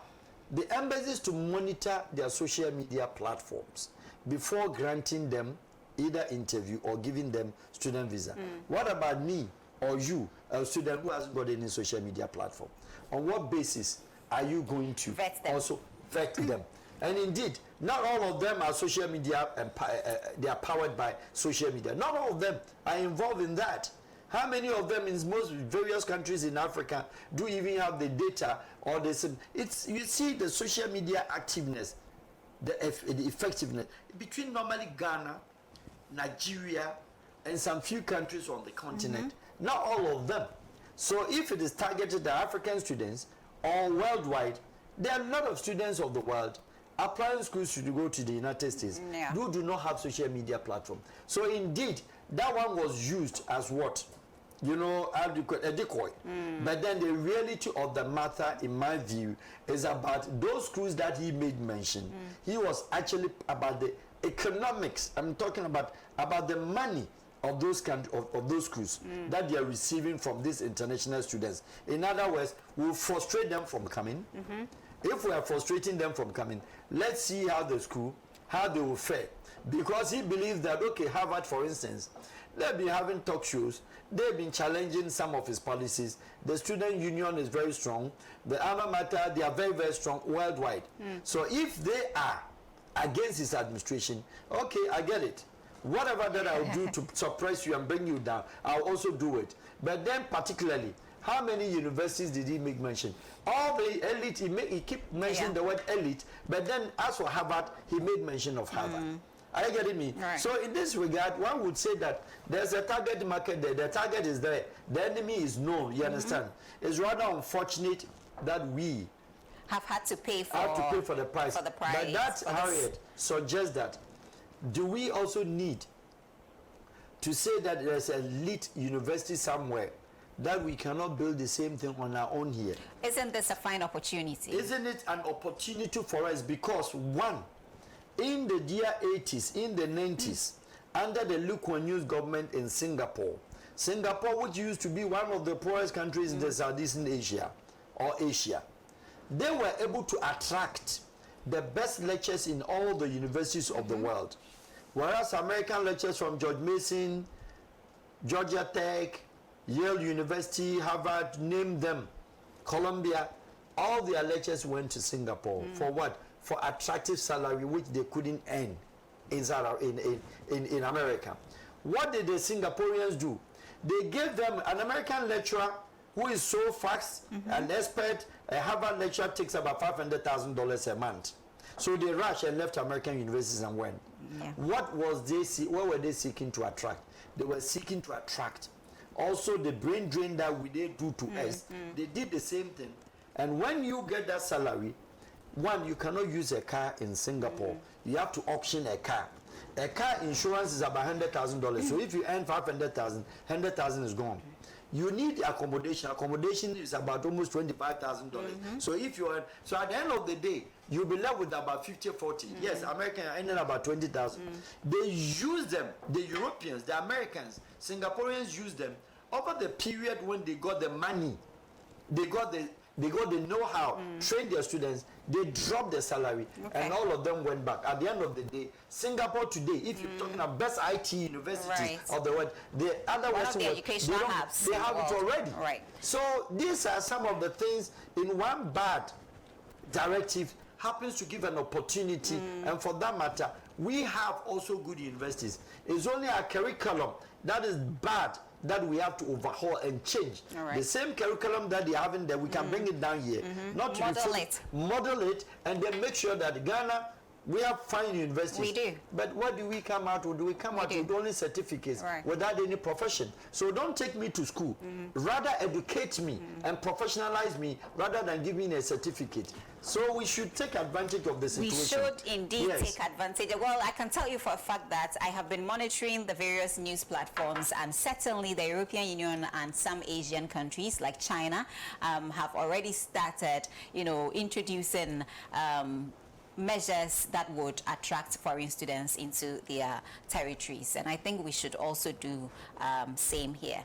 the embassies to monitor their social media platforms before granting them either interview or giving them student visa. What about me or you, a student who hasn't got any social media platform? On what basis are you going to also vet them? And indeed, not all of them are social media, they are powered by social media. Not all of them are involved in that. How many of them in most various countries in Africa do even have the data or this? It's, you see the social media activeness, the effectiveness between normally Ghana, Nigeria, and some few countries on the continent. Not all of them. So if it is targeted at African students or worldwide, there are a lot of students of the world applying schools to go to the United States who do not have social media platform. So indeed, that one was used as what? You know, a decoy. But then the reality of the matter, in my view, is about those schools that he made mention. He was actually about the economics. I'm talking about the money of those of those schools that they are receiving from these international students. In other words, we'll frustrate them from coming. If we are frustrating them from coming, let's see how the school, how they will fare. Because he believes that, okay, Harvard, for instance, they've been having talk shows, they've been challenging some of his policies. The student union is very strong. The alma mater, they are very, very strong worldwide. So if they are against his administration, okay, I get it. Whatever that I'll do to suppress you and bring you down, I'll also do it. But then particularly, how many universities did he make mention? All the elite, he keep mentioning the word elite, but then as for Harvard, he made mention of Harvard. Are you getting me? Right. So in this regard, one would say that there's a target market there. The target is there. The enemy is known. You understand? It's rather unfortunate that we have had to pay for, the price. But that, Harriet, suggests that do we also need to say that there's an elite university somewhere that we cannot build the same thing on our own here? Isn't this a fine opportunity? Isn't it an opportunity for us? Because one, in the year 80s, in the 90s, under the Lee Kuan Yew's government in Singapore, which used to be one of the poorest countries in the Southeastern Asia or Asia, they were able to attract the best lecturers in all the universities of the world. Whereas American lecturers from George Mason, Georgia Tech, Yale University, Harvard, name them, Columbia, all their lecturers went to Singapore. For what? For attractive salary which they couldn't earn in America. What did the Singaporeans do? They gave them an American lecturer who is so fast, an expert. A Harvard lecturer takes about $500,000 a month. So they rushed and left American universities and went. What were they seeking to attract? They were seeking to attract also the brain drain that they do to us. They did the same thing. And when you get that salary, one, you cannot use a car in Singapore. You have to auction a car. A car insurance is about $100,000. So if you earn 500,000, 100,000 is gone. You need accommodation. Accommodation is about almost $25,000. So if you earn, so at the end of the day, you'll be left with about 50, 40. Yes, Americans are earning about 20,000. They use them, the Europeans, the Americans, Singaporeans use them over the period when they got the money, they got the know-how, trained their students, they dropped their salary, and all of them went back. At the end of the day, Singapore today, if you're talking about best IT universities of the world, the other Western world, they have it already. So these are some of the things in one bad directive happens to give an opportunity, and for that matter, we have also good universities. It's only our curriculum that is bad that we have to overhaul and change. The same curriculum that they have in there, we can bring it down here. Not to model it, and then make sure that Ghana, we have fine universities. We do. But what do we come out with? Do we come out with only certificates without any profession? So don't take me to school. Rather educate me and professionalize me rather than give me a certificate. So we should take advantage of the situation. We should indeed take advantage. Well, I can tell you for a fact that I have been monitoring the various news platforms, and certainly the European Union and some Asian countries like China have already started, introducing measures that would attract foreign students into their territories. And I think we should also do same here.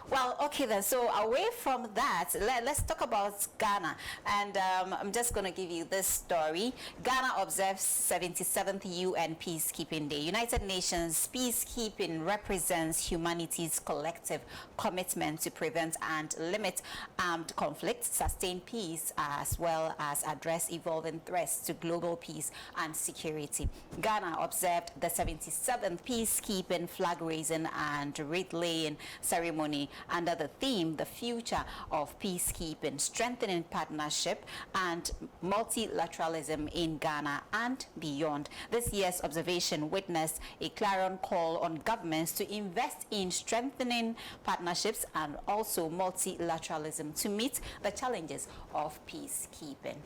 Well, Okay then, so away from that, let's talk about Ghana. And I'm just going to give you this story. Ghana observes 77th UN Peacekeeping Day. United Nations peacekeeping represents humanity's collective commitment to prevent and limit armed conflict, sustain peace, as well as address evolving threats to global peace and security. Ghana observed the 77th Peacekeeping flag raising and wreath laying ceremony under the theme, The Future of Peacekeeping, Strengthening Partnership and Multilateralism in Ghana and Beyond. This year's observation witnessed a clarion call on governments to invest in strengthening partnerships and also multilateralism to meet the challenges of peacekeeping.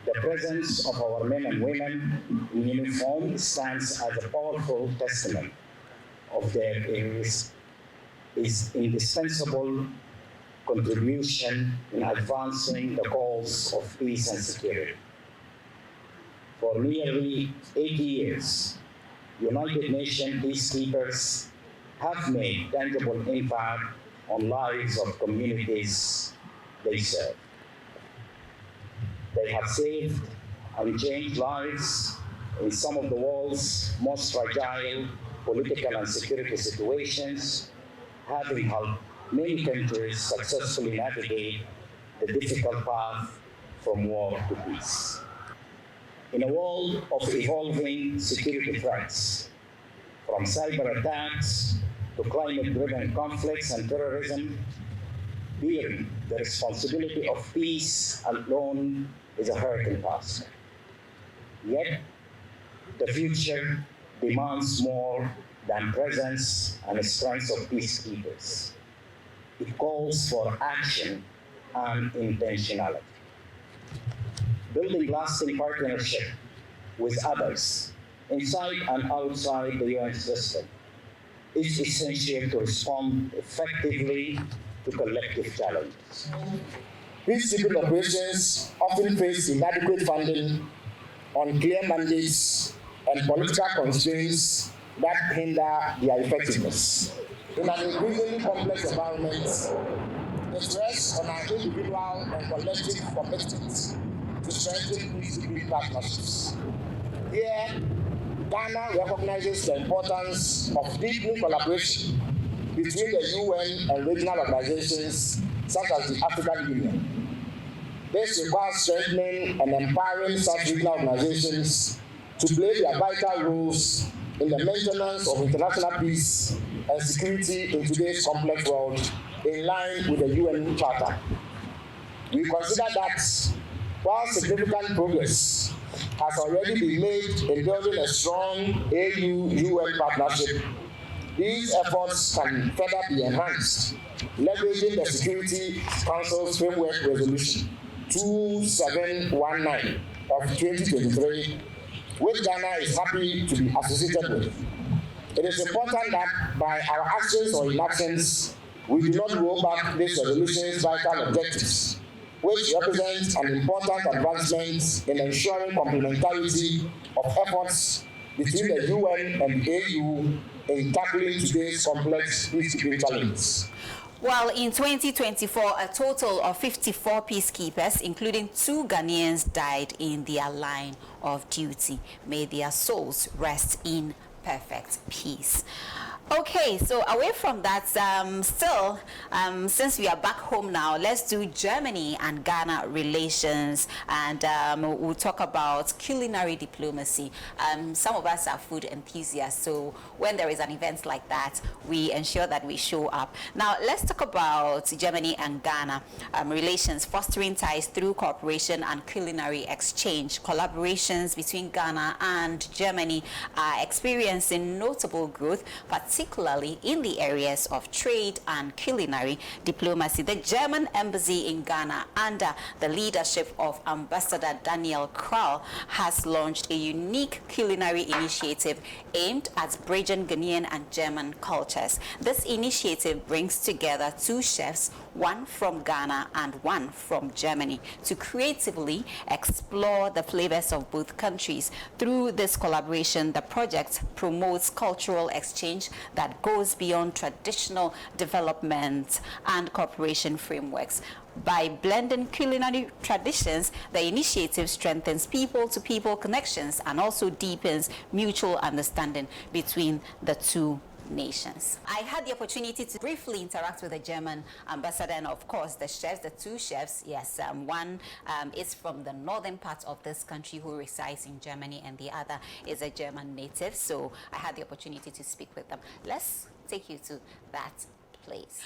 The presence of our men and women in uniform stands as a powerful testament of their indispensable contribution in advancing the cause of peace and security. For nearly 80 years, United Nations peacekeepers have made tangible impact on lives of communities they serve. They have saved and changed lives in some of the world's most fragile political and security situations, having helped many countries successfully navigate the difficult path from war to peace. In a world of evolving security threats, from cyber attacks to climate-driven conflicts and terrorism, bearing the responsibility of peace alone is a herculean task. Yet, the future demands more than presence and strength of peacekeepers. It calls for action and intentionality. Building lasting partnership with others, inside and outside the UN system, is essential to respond effectively to collective challenges. Peacekeeping operations often face inadequate funding, unclear mandates, and political constraints that hinder their effectiveness. In an increasingly complex environment, it rests on our individual and collective commitment to strengthen peacekeeping partnerships. Here, Ghana recognizes the importance of deepening collaboration between the UN and regional organizations such as the African Union. This requires strengthening and empowering such regional organizations to play their vital roles in the maintenance of international peace and security in today's complex world, in line with the UN Charter. We consider that while significant progress has already been made in building a strong AU-UN partnership, these efforts can further be enhanced, leveraging the Security Council's Framework Resolution 2719 of 2023, which Ghana is happy to be associated with. It is important that by our actions or inactions, we do not roll back this resolution's vital objectives, which represents an important advancement in ensuring complementarity of efforts between the UN and the AU in tackling today's complex peacekeeping challenges. Well, in 2024, a total of 54 peacekeepers, including 2 Ghanaians, died in their line of duty. May their souls rest in perfect peace. Okay, so away from that, since we are back home now, let's do Germany and Ghana relations, and we'll talk about culinary diplomacy. Some of us are food enthusiasts, so when there is an event like that, we ensure that we show up. Now, let's talk about Germany and Ghana relations, fostering ties through cooperation and culinary exchange. Collaborations between Ghana and Germany are experiencing notable growth, particularly in the areas of trade and culinary diplomacy. The German embassy in Ghana, under the leadership of Ambassador Daniel Krall, has launched a unique culinary initiative aimed at bridging Ghanaian and German cultures. This initiative brings together two chefs, one from Ghana and one from Germany, to creatively explore the flavors of both countries. Through this collaboration, the project promotes cultural exchange that goes beyond traditional development and cooperation frameworks. By blending culinary traditions, the initiative strengthens people-to-people connections and also deepens mutual understanding between the two nations. I had the opportunity to briefly interact with the German ambassador, and of course the chefs, the two chefs. Yes, one is from the northern part of this country who resides in Germany, and the other is a German native. So I had the opportunity to speak with them. Let's take you to that place.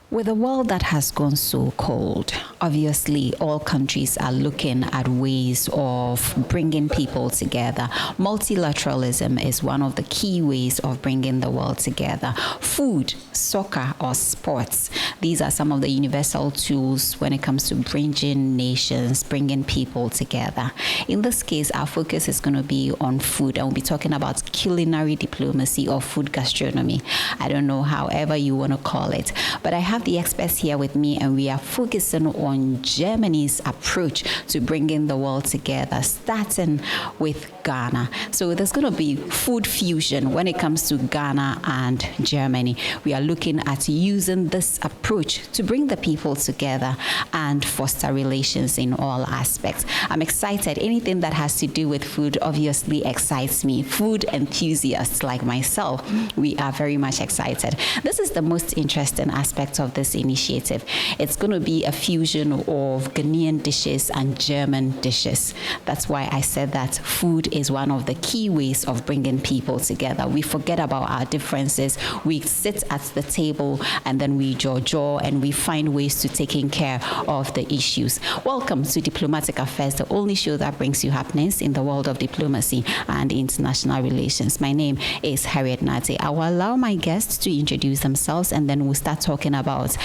With a world that has gone so cold, obviously all countries are looking at ways of bringing people together. Multilateralism is one of the key ways of bringing the world together. Food, soccer, or sports, these are some of the universal tools when it comes to bridging nations, bringing people together. In this case, our focus is going to be on food, and we'll be talking about culinary diplomacy or food gastronomy. I don't know, however you want to call it. But I have the experts here with me, and we are focusing on Germany's approach to bringing the world together, starting with Ghana. So there's going to be food fusion when it comes to Ghana and Germany. We are looking at using this approach to bring the people together and foster relations in all aspects. I'm excited. Anything that has to do with food obviously excites me. Food enthusiasts like myself, we are very much excited. This is the most interesting aspect of this initiative. It's going to be a fusion of Ghanaian dishes and German dishes. That's why I said that food is one of the key ways of bringing people together. We forget about our differences. We sit at the table and then we jaw and we find ways to taking care of the issues. Welcome to Diplomatic Affairs, the only show that brings you happenings in the world of diplomacy and international relations. My name is Harriet Nate. I will allow my guests to introduce themselves, and then we'll start talking about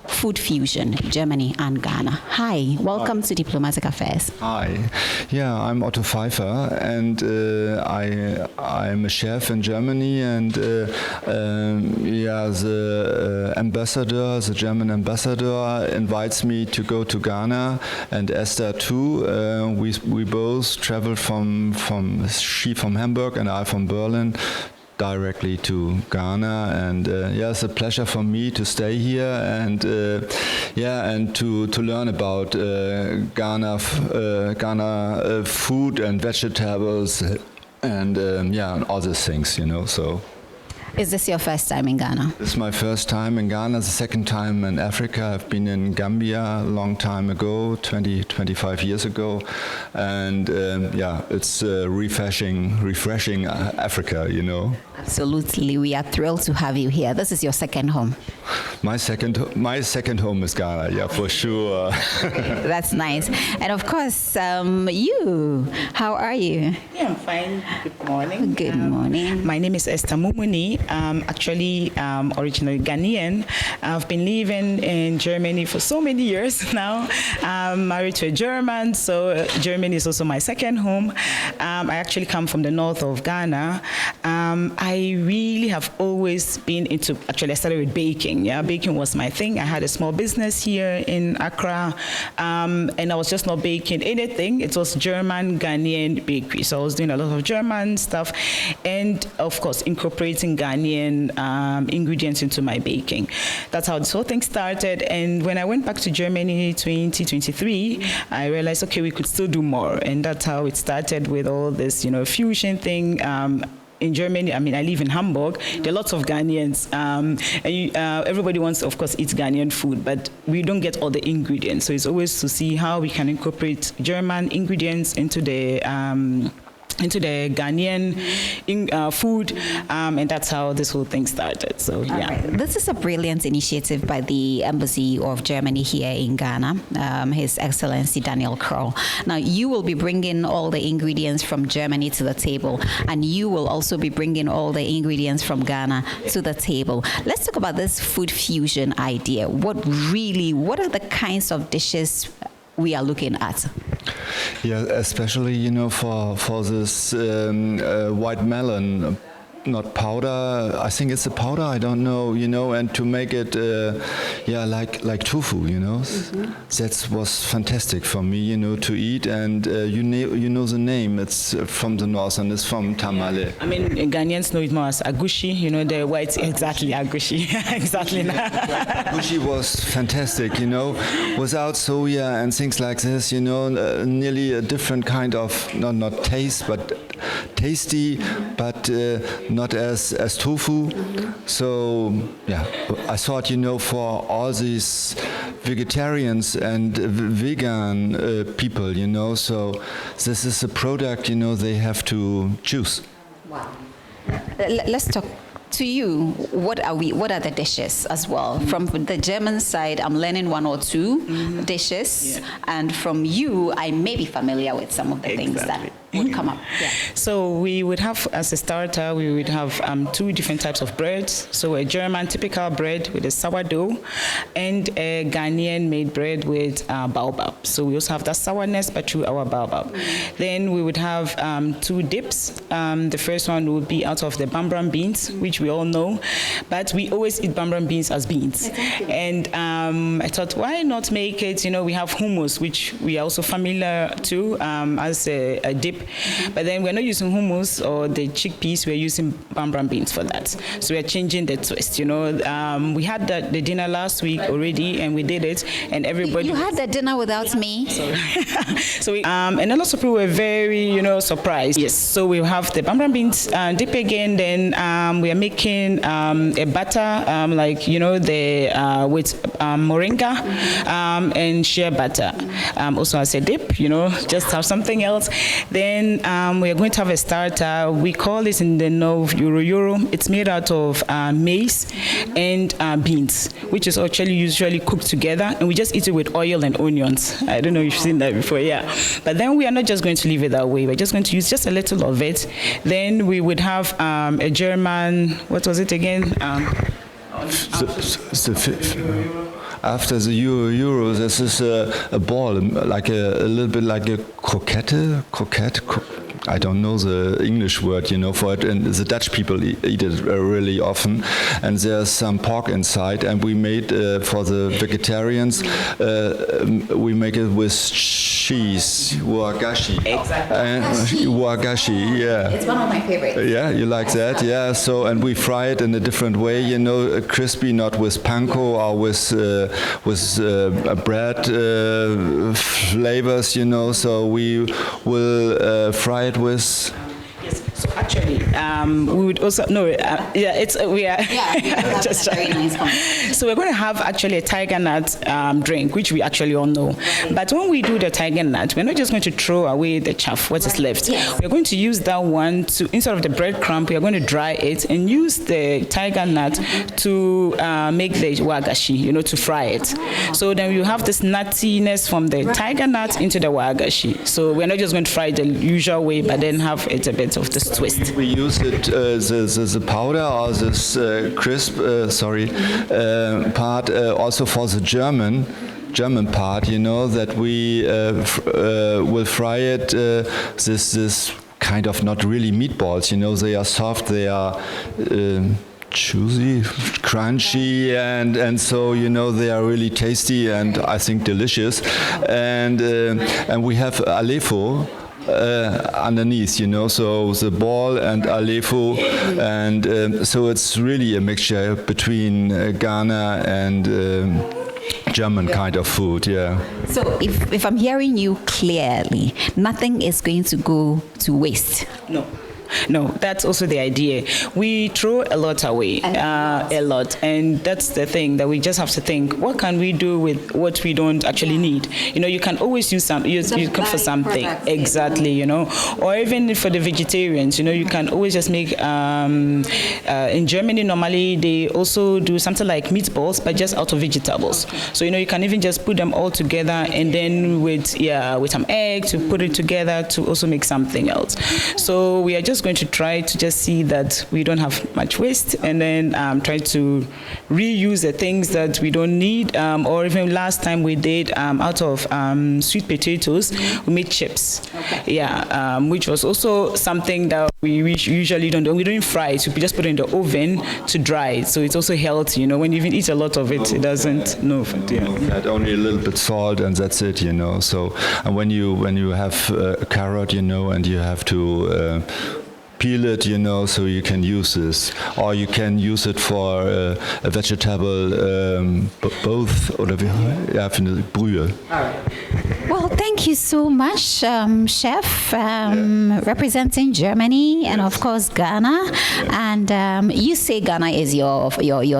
food fusion, Germany and Ghana. Hi, welcome to Diplomatic Affairs. Hi, yeah, I'm Otto Pfeiffer, and I'm a chef in Germany, and the ambassador, the German ambassador, invites me to go to Ghana, and Esther too. We both traveled she from Hamburg and I from Berlin, directly to Ghana, and it's a pleasure for me to stay here and and to learn about Ghana food and vegetables and all these things, so. Is this your first time in Ghana? This is my first time in Ghana, the second time in Africa. I've been in Gambia a long time ago, 25 years ago. And it's refreshing Africa, Absolutely. We are thrilled to have you here. This is your second home. My second home is Ghana, yeah, for sure. That's nice. And of course, you, how are you? Yeah, I'm fine. Good morning. Good morning. My name is Esther Mumuni. I'm actually originally Ghanaian. I've been living in Germany for so many years now. I'm married to a German, so Germany is also my second home. I actually come from the north of Ghana. I really have always been into, actually I started with baking. Yeah, baking was my thing. I had a small business here in Accra, and I was just not baking anything. It was German Ghanaian bakery. So I was doing a lot of German stuff, and of course incorporating Ghanaian ingredients into my baking. That's how this whole thing started. And when I went back to Germany 2023, I realized, okay, we could still do more. And that's how it started with all this, fusion thing. in Germany, I mean, I live in Hamburg. There are lots of Ghanaians, and everybody wants, of course, eat Ghanaian food, but we don't get all the ingredients. So it's always to see how we can incorporate German ingredients into the Ghanaian food, and that's how this whole thing started. So yeah, right. This is a brilliant initiative by the Embassy of Germany here in Ghana, His Excellency Daniel Kroll. Now you will be bringing all the ingredients from Germany to the table, and you will also be bringing all the ingredients from Ghana to the table. Let's talk about this food fusion idea. What are the kinds of dishes we are looking at? Yeah, especially, you know, for this white melon, not powder, I think it's a powder, I don't know, you know, and to make it, like tofu, you know. That was fantastic for me, you know, to eat, and you know the name, it's from the north and it's from Tamale. I mean, Ghanaians know it more as agushi, you know, the white, exactly, agushi, exactly. Agushi was fantastic, you know, without soya and things like this, you know, nearly a different kind of, not taste, but tasty, but not as tofu. So yeah, I thought, you know, for all these vegetarians and vegan people, you know, so this is a product, you know, they have to choose. Wow. Let's talk to you. What are the dishes as well? From the German side, I'm learning one or two dishes, and from you, I may be familiar with some of the things that would come up. Yeah. So we would have, as a starter, we would have 2 different types of breads. So a German typical bread with a sourdough, and a Ghanaian made bread with baobab. So we also have that sourness, but through our baobab. Then we would have 2 dips. The first one would be out of the bambram beans, which we all know, but we always eat bambram beans as beans. And I thought, why not make it, you know, we have hummus, which we are also familiar to as a dip. But then we're not using hummus or the chickpeas, we're using bambram beans for that. So we're changing the twist, you know. We had the dinner last week already, and we did it, and everybody... You had the dinner without me? Sorry. So we, and a lot of people were very, you know, surprised. Yes, so we have the bambram beans dip again, then we are making a batter, like, you know, with moringa and shea butter. Also as a dip, you know, just have something else. Then we are going to have a starter. We call it in the north Euro. It's made out of maize and beans, which is actually usually cooked together, and we just eat it with oil and onions. I don't know if you've seen that before, yeah. But then we are not just going to leave it that way. We're just going to use just a little of it. Then we would have a German, what was it again? After the Euro, this is a ball, like a little bit like a croquette. I don't know the English word, you know, for it, and the Dutch people eat it really often. And there's some pork inside, and we made for the vegetarians, we make it with cheese, wagashi. Exactly. Wagashi, yeah. It's one of my favorites. Yeah, you like that, yeah. So, and we fry it in a different way, you know, crispy, not with panko or with bread flavors, you know. So we will fry it with. Yes. So actually, we would also just very nice comment. So we're going to have actually a tiger nut drink, which we actually all know. But when we do the tiger nut, we're not just going to throw away the chaff, what is left. Yes. We're going to use that one to, instead of the breadcrumb, we are going to dry it and use the tiger nut to make the wagashi, you know, to fry it. So then you have this nuttiness from the tiger nut into the wagashi. So we're not just going to fry it the usual way, but then have it a bit of this twist. We use it, the powder or this crisp, part also for the German part, you know, that we will fry it, this kind of not really meatballs, you know, they are soft, they are juicy, crunchy, and so, you know, they are really tasty and I think delicious. And we have Aleppo underneath, you know, so the ball and Aleppo, and so it's really a mixture between Ghana and German kind of food, yeah. So if I'm hearing you clearly, nothing is going to go to waste. No. No, that's also the idea. We throw a lot away, a lot, and that's the thing that we just have to think: what can we do with what we don't actually need? You can always use for something, exactly. Or even for the vegetarians, you can always just make. In Germany, normally they also do something like meatballs, but just out of vegetables. So you can even just put them all together, and then with some egg to put it together to also make something else. So we are just going to try to just see that we don't have much waste, and then try to reuse the things that we don't need. Or even last time we did out of sweet potatoes, we made chips. Which was also something that we usually don't do. We don't fry it. We just put it in the oven to dry it. So it's also healthy. When you even eat a lot of it, it doesn't. Add only a little bit salt and that's it. So and when you have a carrot, and you have to peel it, so you can use this, or you can use it for a vegetable, both, oder wie, Brühe. Well, thank you so much, Chef, representing Germany and of course Ghana. And you say Ghana is your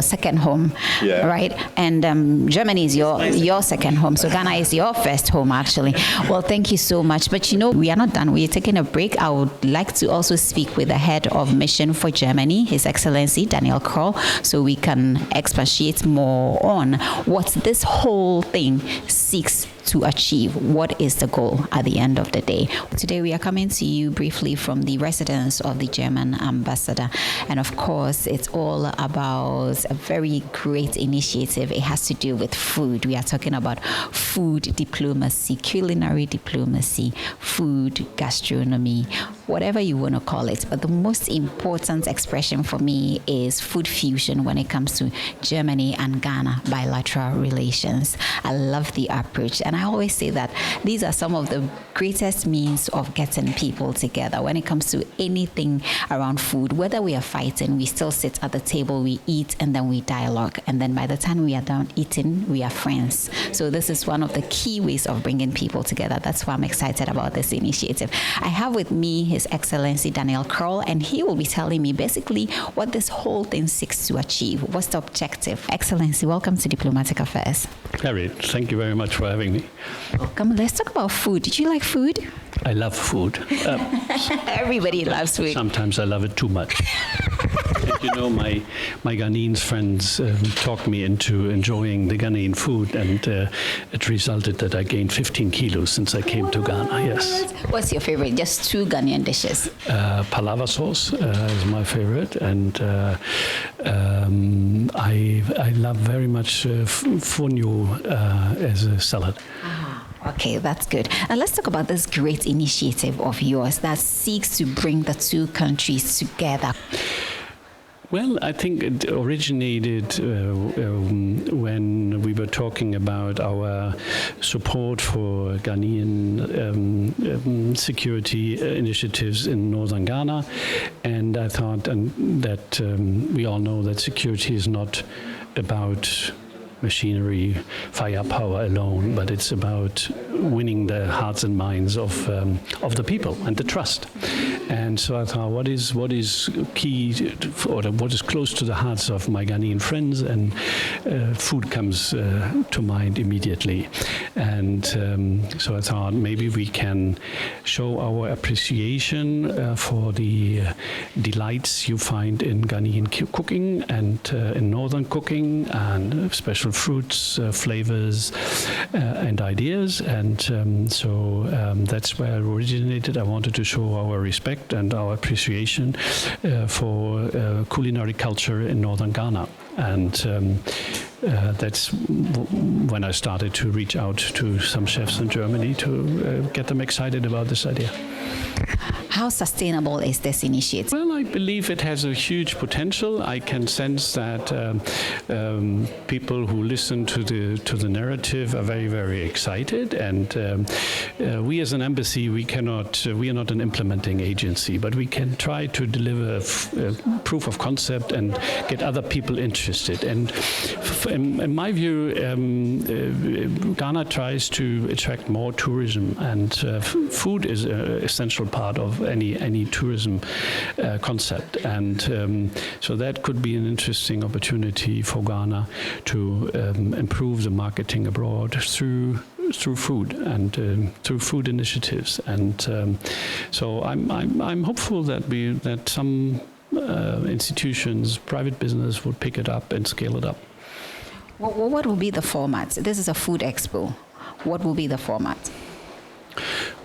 second home, right? And Germany is your second home. So Ghana is your first home, actually. Well, thank you so much. But we are not done. We are taking a break. I would like to also speak with the head of mission for Germany, His Excellency Daniel Kroll, so we can expatiate more on what this whole thing seeks to achieve. What is the goal at the end of the day? Today we are coming to you briefly from the residence of the German ambassador, and of course it's all about a very great initiative. It has to do with food. We are talking about food diplomacy, culinary diplomacy, food gastronomy, whatever you want to call it. But the most important expression for me is food fusion when it comes to Germany and Ghana bilateral relations. I love the approach, and I always say that these are some of the greatest means of getting people together when it comes to anything around food. Whether we are fighting, we still sit at the table, we eat, and then we dialogue. And then by the time we are done eating, we are friends. So this is one of the key ways of bringing people together. That's why I'm excited about this initiative. I have with me His Excellency Daniel Kroll, and he will be telling me basically what this whole thing seeks to achieve. What's the objective? Excellency, welcome to Diplomatic Affairs. Harriet, thank you very much for having me. Welcome. Let's talk about food. Did you like food? I love food. Everybody loves food. Sometimes I love it too much. And, my Ghanaian friends talked me into enjoying the Ghanaian food, and it resulted that I gained 15 kilos since I came to Ghana, yes. What's your favorite? Just two Ghanaian dishes. Palava sauce is my favorite, and I love very much fonio as a salad. Okay, that's good. And let's talk about this great initiative of yours that seeks to bring the two countries together. Well, I think it originated when we were talking about our support for Ghanaian security initiatives in northern Ghana. And I thought that we all know that security is not about machinery, firepower alone, but it's about winning the hearts and minds of the people and the trust. And so I thought, what is key or what is close to the hearts of my Ghanaian friends, and food comes to mind immediately. And so I thought maybe we can show our appreciation for the delights you find in Ghanaian cooking and in northern cooking, and special fruits, flavors, and ideas. And so that's where it originated. I wanted to show our respect and our appreciation for culinary culture in northern Ghana. And that's when I started to reach out to some chefs in Germany to get them excited about this idea. How sustainable is this initiative? Well, I believe it has a huge potential. I can sense that people who listen to the narrative are very, very excited. And we, as an embassy, we are not an implementing agency, but we can try to deliver proof of concept and get other people interested. And in my view, Ghana tries to attract more tourism, and food is an essential part of any tourism concept. And so that could be an interesting opportunity for Ghana to improve the marketing abroad through food and through food initiatives. And so I'm hopeful that some institutions, private business, would pick it up and scale it up. What will be the format? This is a food expo. What will be the format?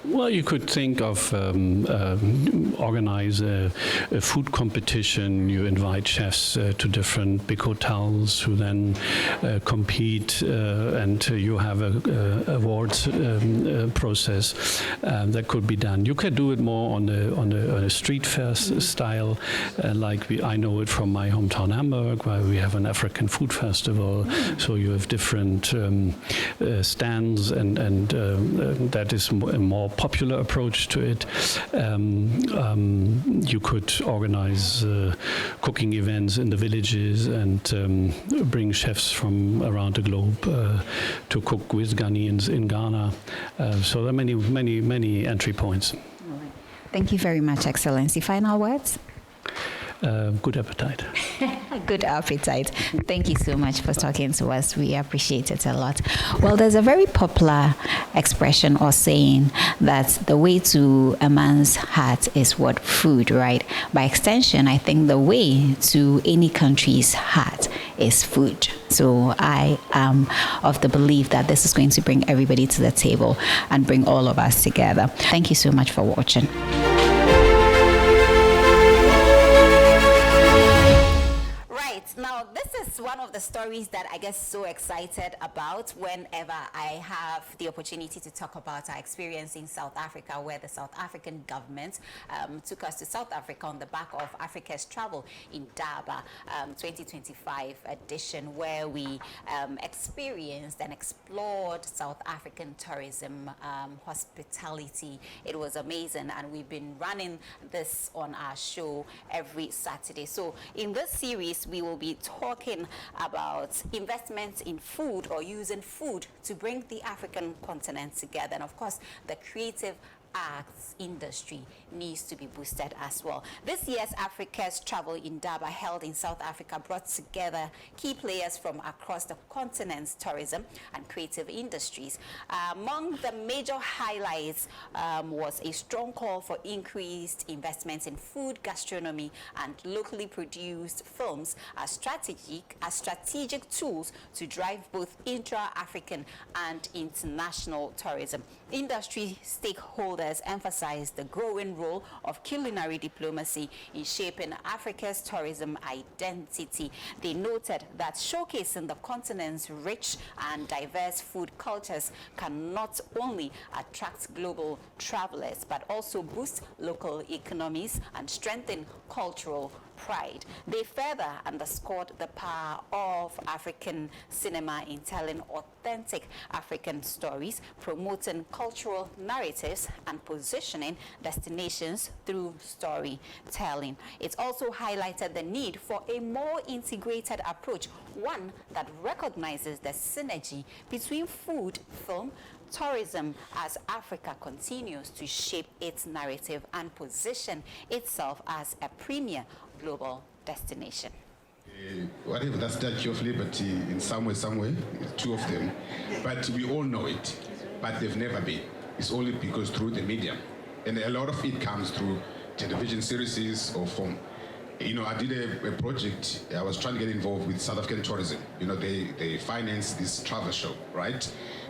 Well, you could think of organize a food competition. You invite chefs to different big hotels who then compete, and you have a awards process that could be done. You could do it more on a street fair style, like I know it from my hometown Hamburg, where we have an African food festival. So you have different stands, and that is a more popular approach to it. You could organize cooking events in the villages and bring chefs from around the globe to cook with Ghanaians in Ghana. So there are many entry points. Thank you very much, Excellency. Final words? Good appetite. Good appetite. Thank you so much for talking to us. We appreciate it a lot. Well, there's a very popular expression or saying that the way to a man's heart is what? Food, right? By extension, I think the way to any country's heart is food. So I am of the belief that this is going to bring everybody to the table and bring all of us together. Thank you so much for watching. Now, this is one of the stories that I get so excited about whenever I have the opportunity to talk about our experience in South Africa, where the South African government took us to South Africa on the back of Africa's Travel Indaba 2025 edition, where we experienced and explored South African tourism, hospitality. It was amazing, and we've been running this on our show every Saturday. So in this series, we will be talking about investments in food, or using food to bring the African continent together. And of course, the creative arts industry needs to be boosted as well. This year's Africa's Travel Indaba, held in South Africa, brought together key players from across the continent's tourism and creative industries. Among the major highlights was a strong call for increased investments in food, gastronomy, and locally produced films as strategic tools to drive both intra-African and international tourism. Industry stakeholders emphasized the growing role of culinary diplomacy in shaping Africa's tourism identity. They noted that showcasing the continent's rich and diverse food cultures can not only attract global travelers, but also boost local economies and strengthen cultural pride. They further underscored the power of African cinema in telling authentic African stories, promoting cultural narratives, and positioning destinations through storytelling. It also highlighted the need for a more integrated approach, one that recognizes the synergy between food, film, tourism, as Africa continues to shape its narrative and position itself as a premier global destination. Whatever that Statue of Liberty in somewhere, two of them, but we all know it, but they've never been. It's only because through the media, and a lot of it comes through television series or film. You know, I did a project. I was trying to get involved with South African tourism. You know, they finance this travel show, right,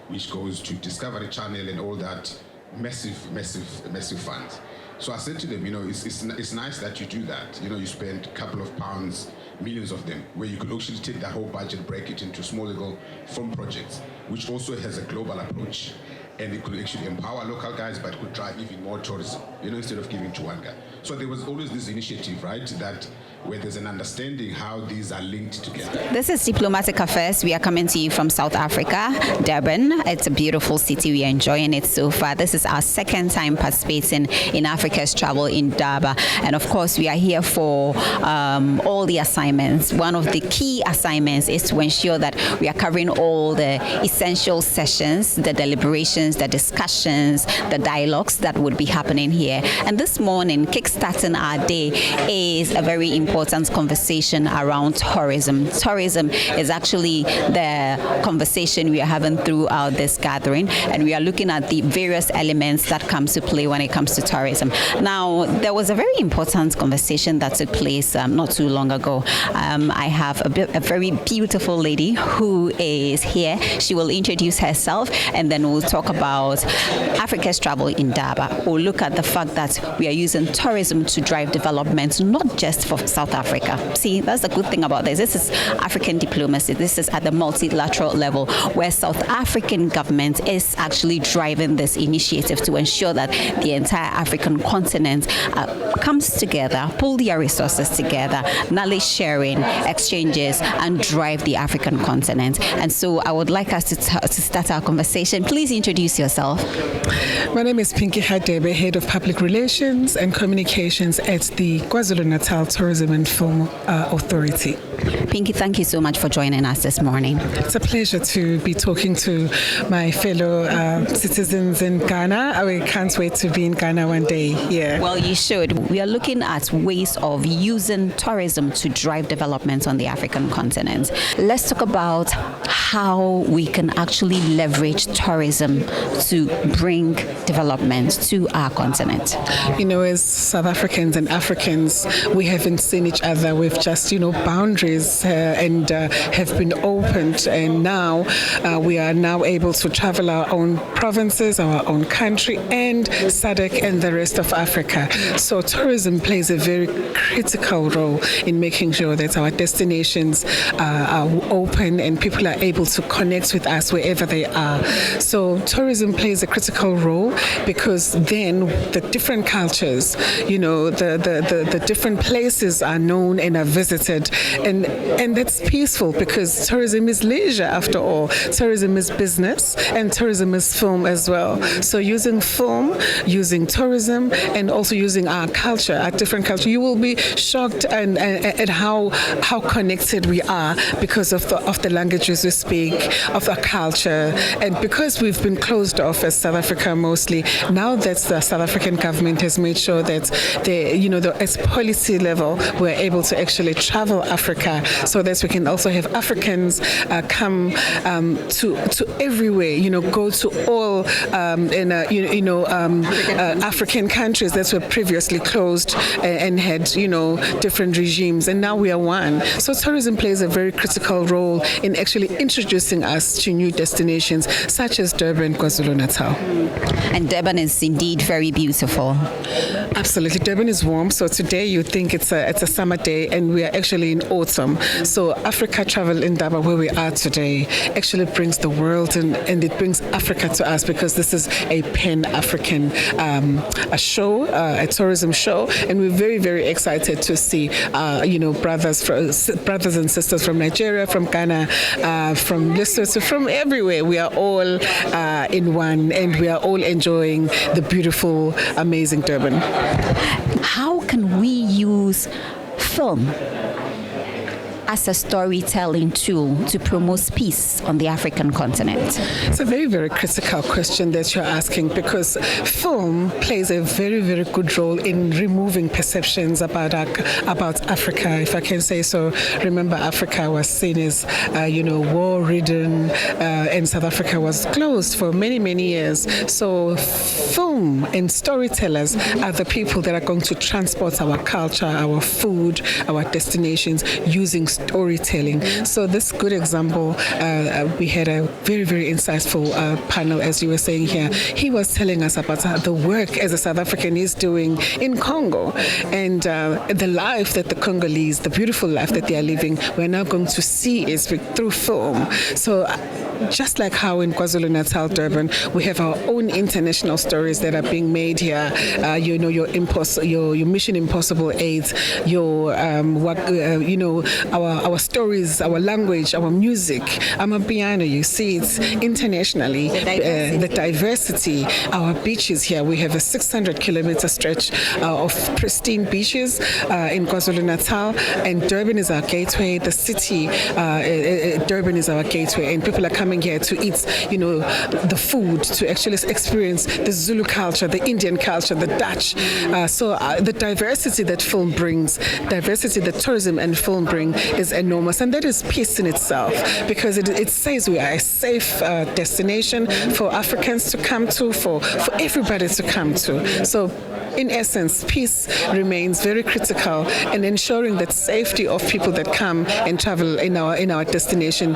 which goes to Discovery Channel and all that, massive funds. So I said to them, you know, it's nice that you do that. You know, you spend a couple of pounds, millions of them, where you could actually take that whole budget, break it into small little film projects, which also has a global approach. And it could actually empower local guys, but could drive even more tourism, you know, instead of giving to one guy. So there was always this initiative, right, that where there's an understanding how these are linked together. This is Diplomatic Affairs. We are coming to you from South Africa, Durban. It's a beautiful city. We are enjoying it so far. This is our second time participating in Africa's Travel Indaba. And of course, we are here for all the assignments. One of the key assignments is to ensure that we are covering all the essential sessions, the deliberations, the discussions, the dialogues that would be happening here. And this morning, kickstarting our day is a very important conversation around tourism. Tourism is actually the conversation we are having throughout this gathering, and we are looking at the various elements that come to play when it comes to tourism. Now, there was a very important conversation that took place not too long ago. I have a very beautiful lady who is here. She will introduce herself, and then we'll talk about Africa's Travel Indaba. We'll look at the fact that we are using tourism to drive development, not just for South Africa. See, that's the good thing about this. This is African diplomacy. This is at the multilateral level, where South African government is actually driving this initiative to ensure that the entire African continent comes together, pull their resources together, knowledge sharing, exchanges, and drive the African continent. And so I would like us to start our conversation. Please introduce yourself. My name is Pinky Hadebe, Head of Public Relations and Communications at the KwaZulu-Natal Tourism and Film Authority. Pinky, thank you so much for joining us this morning. It's a pleasure to be talking to my fellow citizens in Ghana. I can't wait to be in Ghana one day. Yeah. Well, you should. We are looking at ways of using tourism to drive development on the African continent. Let's talk about how we can actually leverage tourism to bring development to our continent. You know, as South Africans and Africans, we haven't seen each other. We've just, boundaries and have been opened, and now we are now able to travel our own provinces, our own country, and SADC and the rest of Africa. So tourism plays a very critical role in making sure that our destinations are open and people are able to connect with us wherever they are. So tourism plays a critical role because then the different cultures, the different places are known and are visited, and that's peaceful because tourism is leisure after all. Tourism is business and tourism is film as well. So using film, using tourism, and also using our culture, our different culture, you will be shocked at how connected we are because of the languages we speak, of our culture, and because we've been closed off as South Africa mostly. Now that the South African government has made sure that as policy level, we're able to actually travel Africa so that we can also have Africans come to everywhere, go to all African countries that were previously closed and had, different regimes, and now we are one. So tourism plays a very critical role in actually introducing us to new destinations such as Durban, KwaZulu-Natal. And Durban is indeed very beautiful. Absolutely. Durban is warm, so today you think it's a summer day, and we are actually in autumn. So Africa Travel Indaba, where we are today, actually brings the world and it brings Africa to us because this is a Pan-African a show, a tourism show, and we're very, very excited to see brothers and sisters from Nigeria, from Ghana, from Lesotho, from everywhere. We are all in one, and we are all enjoying the beautiful, amazing Durban. How can we use film as a storytelling tool to promote peace on the African continent? It's a very, very critical question that you're asking because film plays a very, very good role in removing perceptions about Africa, if I can say so. Remember, Africa was seen as, war-ridden, and South Africa was closed for many, many years. So film and storytellers are the people that are going to transport our culture, our food, our destinations using storytelling. So this good example, we had a very, very insightful panel, as you were saying here. He was telling us about the work as a South African is doing in Congo and the life that the Congolese, the beautiful life that they are living, we're now going to see is through film. So just like how in KwaZulu-Natal, Durban, we have our own international stories that are being made here. Your Mission Impossible aids, our stories, our language, our music. Amapiano, you see it's internationally. The diversity, our beaches here. We have a 600-kilometer stretch of pristine beaches in KwaZulu-Natal, and Durban is our gateway. The city, Durban is our gateway, and people are coming here to eat, the food, to actually experience the Zulu culture, the Indian culture, the Dutch. The diversity that film brings, diversity that tourism and film bring is enormous, and that is peace in itself, because it says we are a safe destination for Africans to come to, for everybody to come to. So in essence, peace remains very critical, and ensuring that safety of people that come and travel in our destination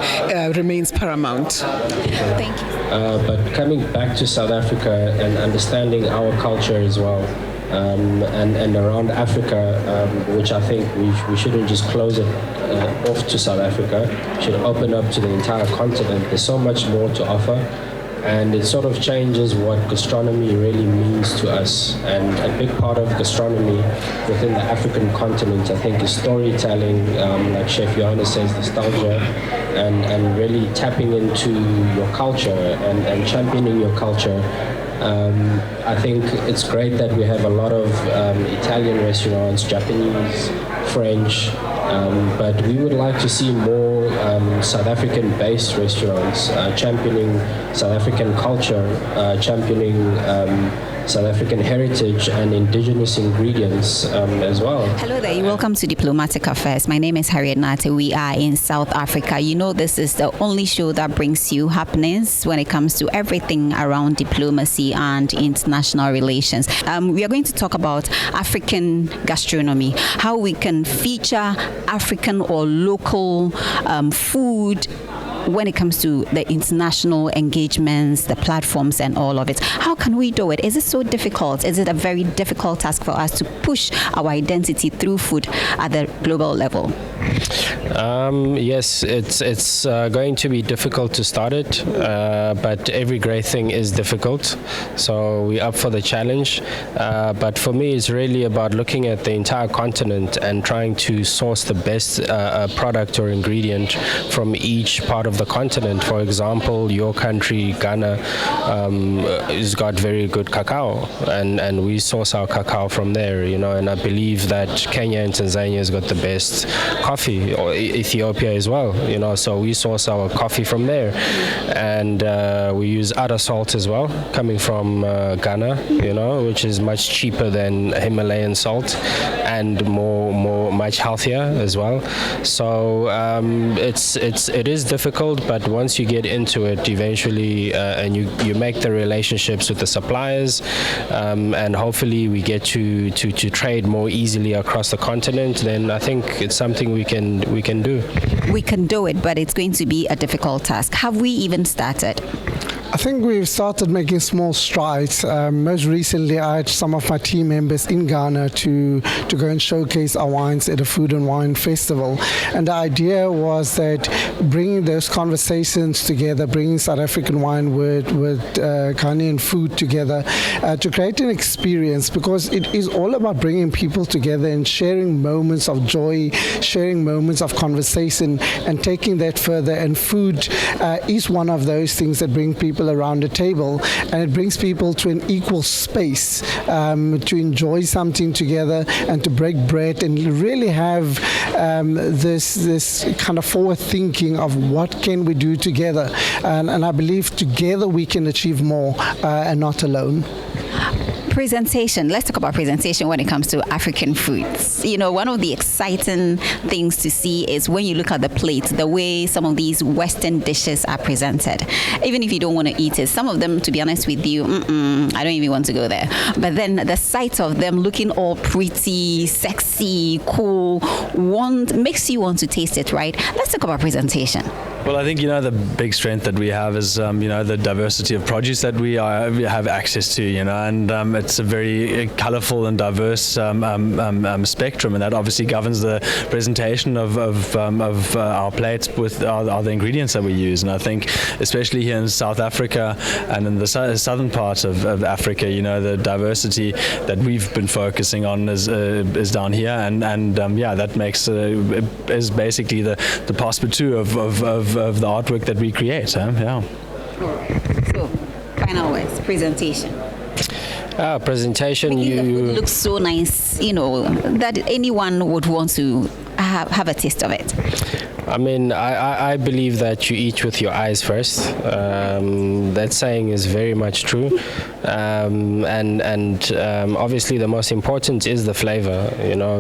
remains paramount. Thank you. But coming back to South Africa and understanding our culture as well, and around Africa, which I think we shouldn't just close it off to South Africa, should open up to the entire continent. There's so much more to offer, and it sort of changes what gastronomy really means to us. And a big part of gastronomy within the African continent, I think, is storytelling, like Chef Johanna says, nostalgia, and really tapping into your culture and championing your culture. I think it's great that we have a lot of Italian restaurants, Japanese, French, but we would like to see more South African-based restaurants championing South African culture, championing South African heritage and indigenous ingredients as well. Hello there, welcome to Diplomatic Affairs. My name is Harriet Nate. We are in South Africa. This is the only show that brings you happenings when it comes to everything around diplomacy and international relations. We are going to talk about African gastronomy, how we can feature African or local food when it comes to the international engagements, the platforms and all of it. How can we do it? Is it so difficult? Is it a very difficult task for us to push our identity through food at the global level? Yes, it's going to be difficult to start it, but every great thing is difficult. So we're up for the challenge. But for me, it's really about looking at the entire continent and trying to source the best product or ingredient from each part of the continent. For example, your country, Ghana, has got very good cacao, and we source our cacao from there, and I believe that Kenya and Tanzania has got the best coffee, or Ethiopia as well, so we source our coffee from there. And we use Ada salt as well, coming from Ghana, which is much cheaper than Himalayan salt and much healthier as well. So it is difficult, but once you get into it eventually, and you make the relationships with the suppliers, and hopefully we get to trade more easily across the continent, then I think it's something we can do. We can do it, but it's going to be a difficult task. Have we even started? I think we've started making small strides. Most recently, I had some of my team members in Ghana to go and showcase our wines at a food and wine festival. And the idea was that bringing those conversations together, bringing South African wine with Ghanaian food together, to create an experience, because it is all about bringing people together and sharing moments of joy, sharing moments of conversation, and taking that further. And food is one of those things that bring people around the table, and it brings people to an equal space to enjoy something together and to break bread and really have this kind of forward thinking of what can we do together, and I believe together we can achieve more and not alone. Presentation. Let's talk about presentation when it comes to African foods. One of the exciting things to see is when you look at the plate, the way some of these Western dishes are presented. Even if you don't want to eat it, some of them, to be honest with you, I don't even want to go there. But then the sight of them looking all pretty, sexy, cool, makes you want to taste it, right? Let's talk about presentation. Well, I think, the big strength that we have is, the diversity of produce that we have access to, and it's a very colourful and diverse spectrum, and that obviously governs the presentation of our plates with the ingredients that we use. And I think, especially here in South Africa and in the southern part of Africa, the diversity that we've been focusing on is down here, and that makes is basically the passport too of the artwork that we create. Yeah. So, final words, presentation. Presentation. The food looks so nice, that anyone would want to have a taste of it. I mean, I believe that you eat with your eyes first. That saying is very much true. And obviously the most important is the flavor.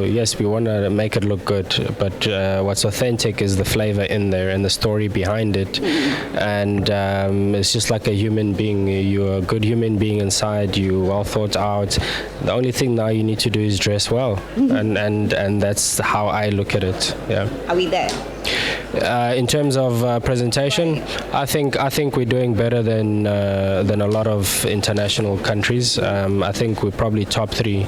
Yes, we want to make it look good, but what's authentic is the flavor in there and the story behind it. And it's just like a human being. You're a good human being inside. You're well thought out. The only thing now you need to do is dress well, and that's how I look at it. Yeah. Are we there? In terms of presentation, I think we're doing better than a lot of international countries. I think we're probably top 3.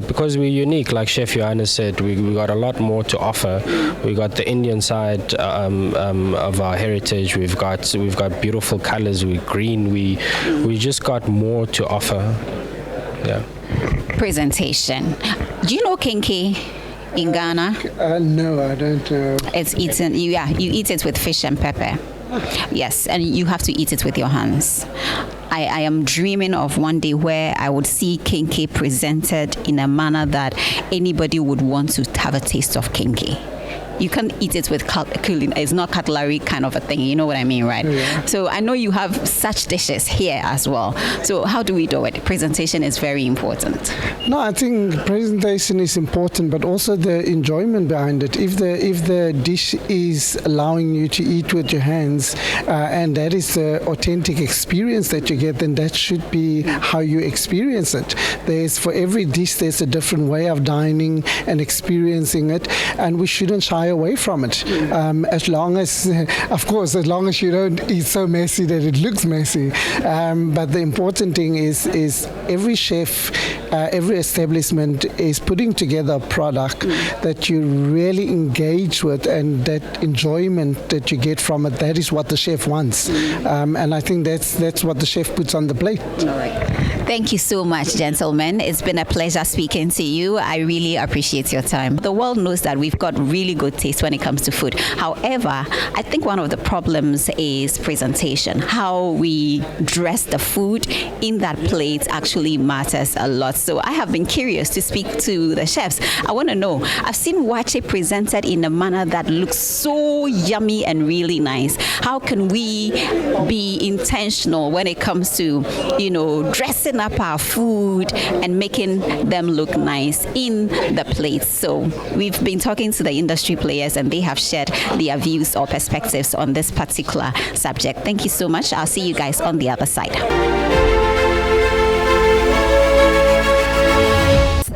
Because we're unique, like Chef Johannes said, we got a lot more to offer. We got the Indian side of our heritage. We've got beautiful colors. We're green. We just got more to offer. Yeah. Presentation. Do you know kenke in Ghana? No, I don't know. It's eaten. You eat it with fish and pepper. Yes, and you have to eat it with your hands. I am dreaming of one day where I would see kenke presented in a manner that anybody would want to have a taste of kenke. You can't eat it with it's not cutlery kind of a thing, you know what I mean, right? Yeah. So I know you have such dishes here as well. So how do we do it? Presentation is very important. No, I think presentation is important, but also the enjoyment behind it. If the dish is allowing you to eat with your hands, and that is the authentic experience that you get, then that should be how you experience it. For every dish, there's a different way of dining and experiencing it, and we shouldn't shy away from it. As long as you don't eat so messy that it looks messy. But the important thing is every chef, every establishment is putting together a product that you really engage with, and that enjoyment that you get from it, that is what the chef wants. And I think that's what the chef puts on the plate. All right. Thank you so much, gentlemen. It's been a pleasure speaking to you. I really appreciate your time. The world knows that we've got really good taste when it comes to food. However, I think one of the problems is presentation. How we dress the food in that plate actually matters a lot. So I have been curious to speak to the chefs. I want to know, I've seen wache presented in a manner that looks so yummy and really nice. How can we be intentional when it comes to, dressing up our food and making them look nice in the plates? So we've been talking to the industry players, and they have shared their views or perspectives on this particular subject. Thank you so much. I'll see you guys on the other side.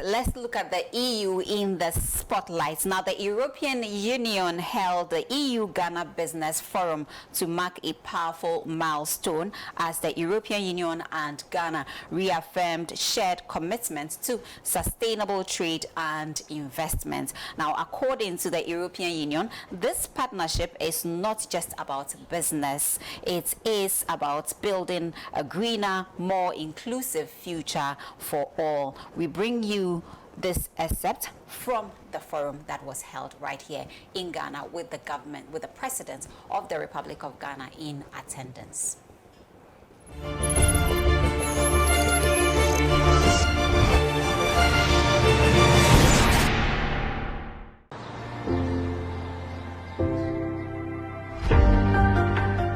Let's look at the EU in the spotlight. Now, the European Union held the EU-Ghana Business Forum to mark a powerful milestone as the European Union and Ghana reaffirmed shared commitments to sustainable trade and investment. Now, according to the European Union, this partnership is not just about business. It is about building a greener, more inclusive future for all. We bring you this excerpt from the forum that was held right here in Ghana with the government, with the President of the Republic of Ghana in attendance.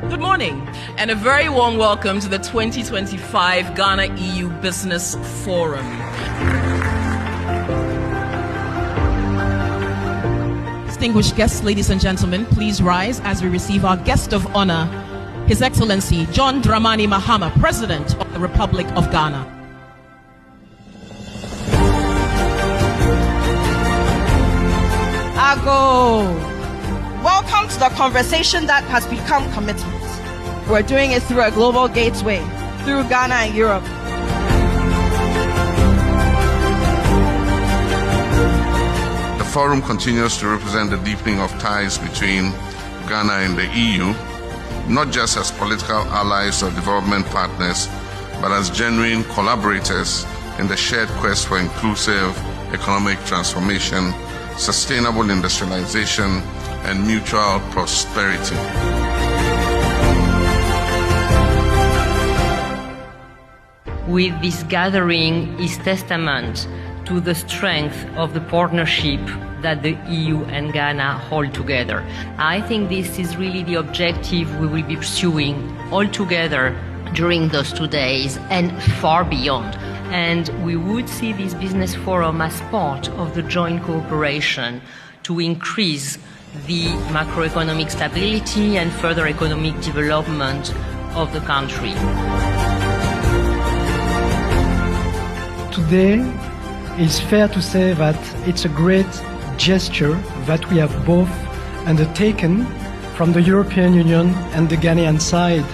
Good morning and a very warm welcome to the 2025 Ghana EU Business Forum. Distinguished guests, ladies and gentlemen, please rise as we receive our guest of honor, His Excellency John Dramani Mahama, President of the Republic of Ghana. Ago. Welcome to the conversation that has become commitment. We're doing it through a global gateway, through Ghana and Europe. forum continues to represent the deepening of ties between Ghana and the EU, not just as political allies or development partners, but as genuine collaborators in the shared quest for inclusive economic transformation, sustainable industrialization, and mutual prosperity. With this gathering is testament to the strength of the partnership that the EU and Ghana hold together. I think this is really the objective we will be pursuing all together during those 2 days and far beyond. And we would see this business forum as part of the joint cooperation to increase the macroeconomic stability and further economic development of the country. Today, it's fair to say that it's a great gesture that we have both undertaken from the European Union and the Ghanaian side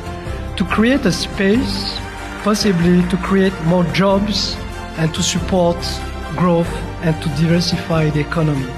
to create a space, possibly to create more jobs and to support growth and to diversify the economy.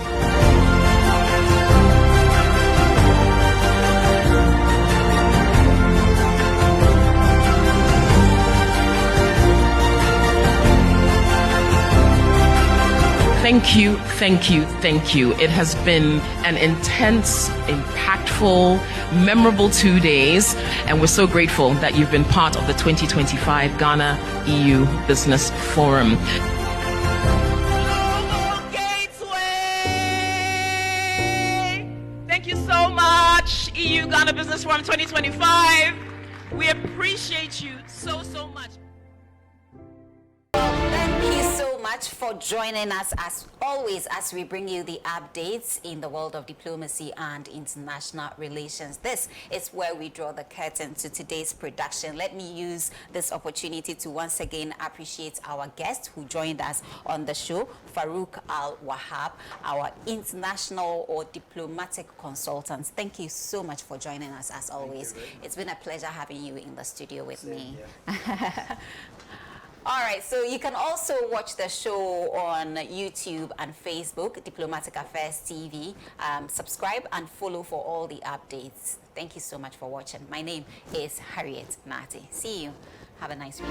Thank you, thank you, thank you. It has been an intense, impactful, memorable 2 days, and we're so grateful that you've been part of the 2025 Ghana EU Business Forum. Thank you so much, EU Ghana Business Forum 2025. We appreciate you so much. Thank you so much for joining us as always as we bring you the updates in the world of diplomacy and international relations. This is where we draw the curtain to today's production. Let me use this opportunity to once again appreciate our guest who joined us on the show, Farouk Al-Wahab, our international or diplomatic consultant. Thank you so much for joining us as always. It's been a pleasure having you in the studio with me. All right, so you can also watch the show on YouTube and Facebook, Diplomatic Affairs TV. Subscribe and follow for all the updates. Thank you so much for watching. My name is Harriet Nati. See you. Have a nice week.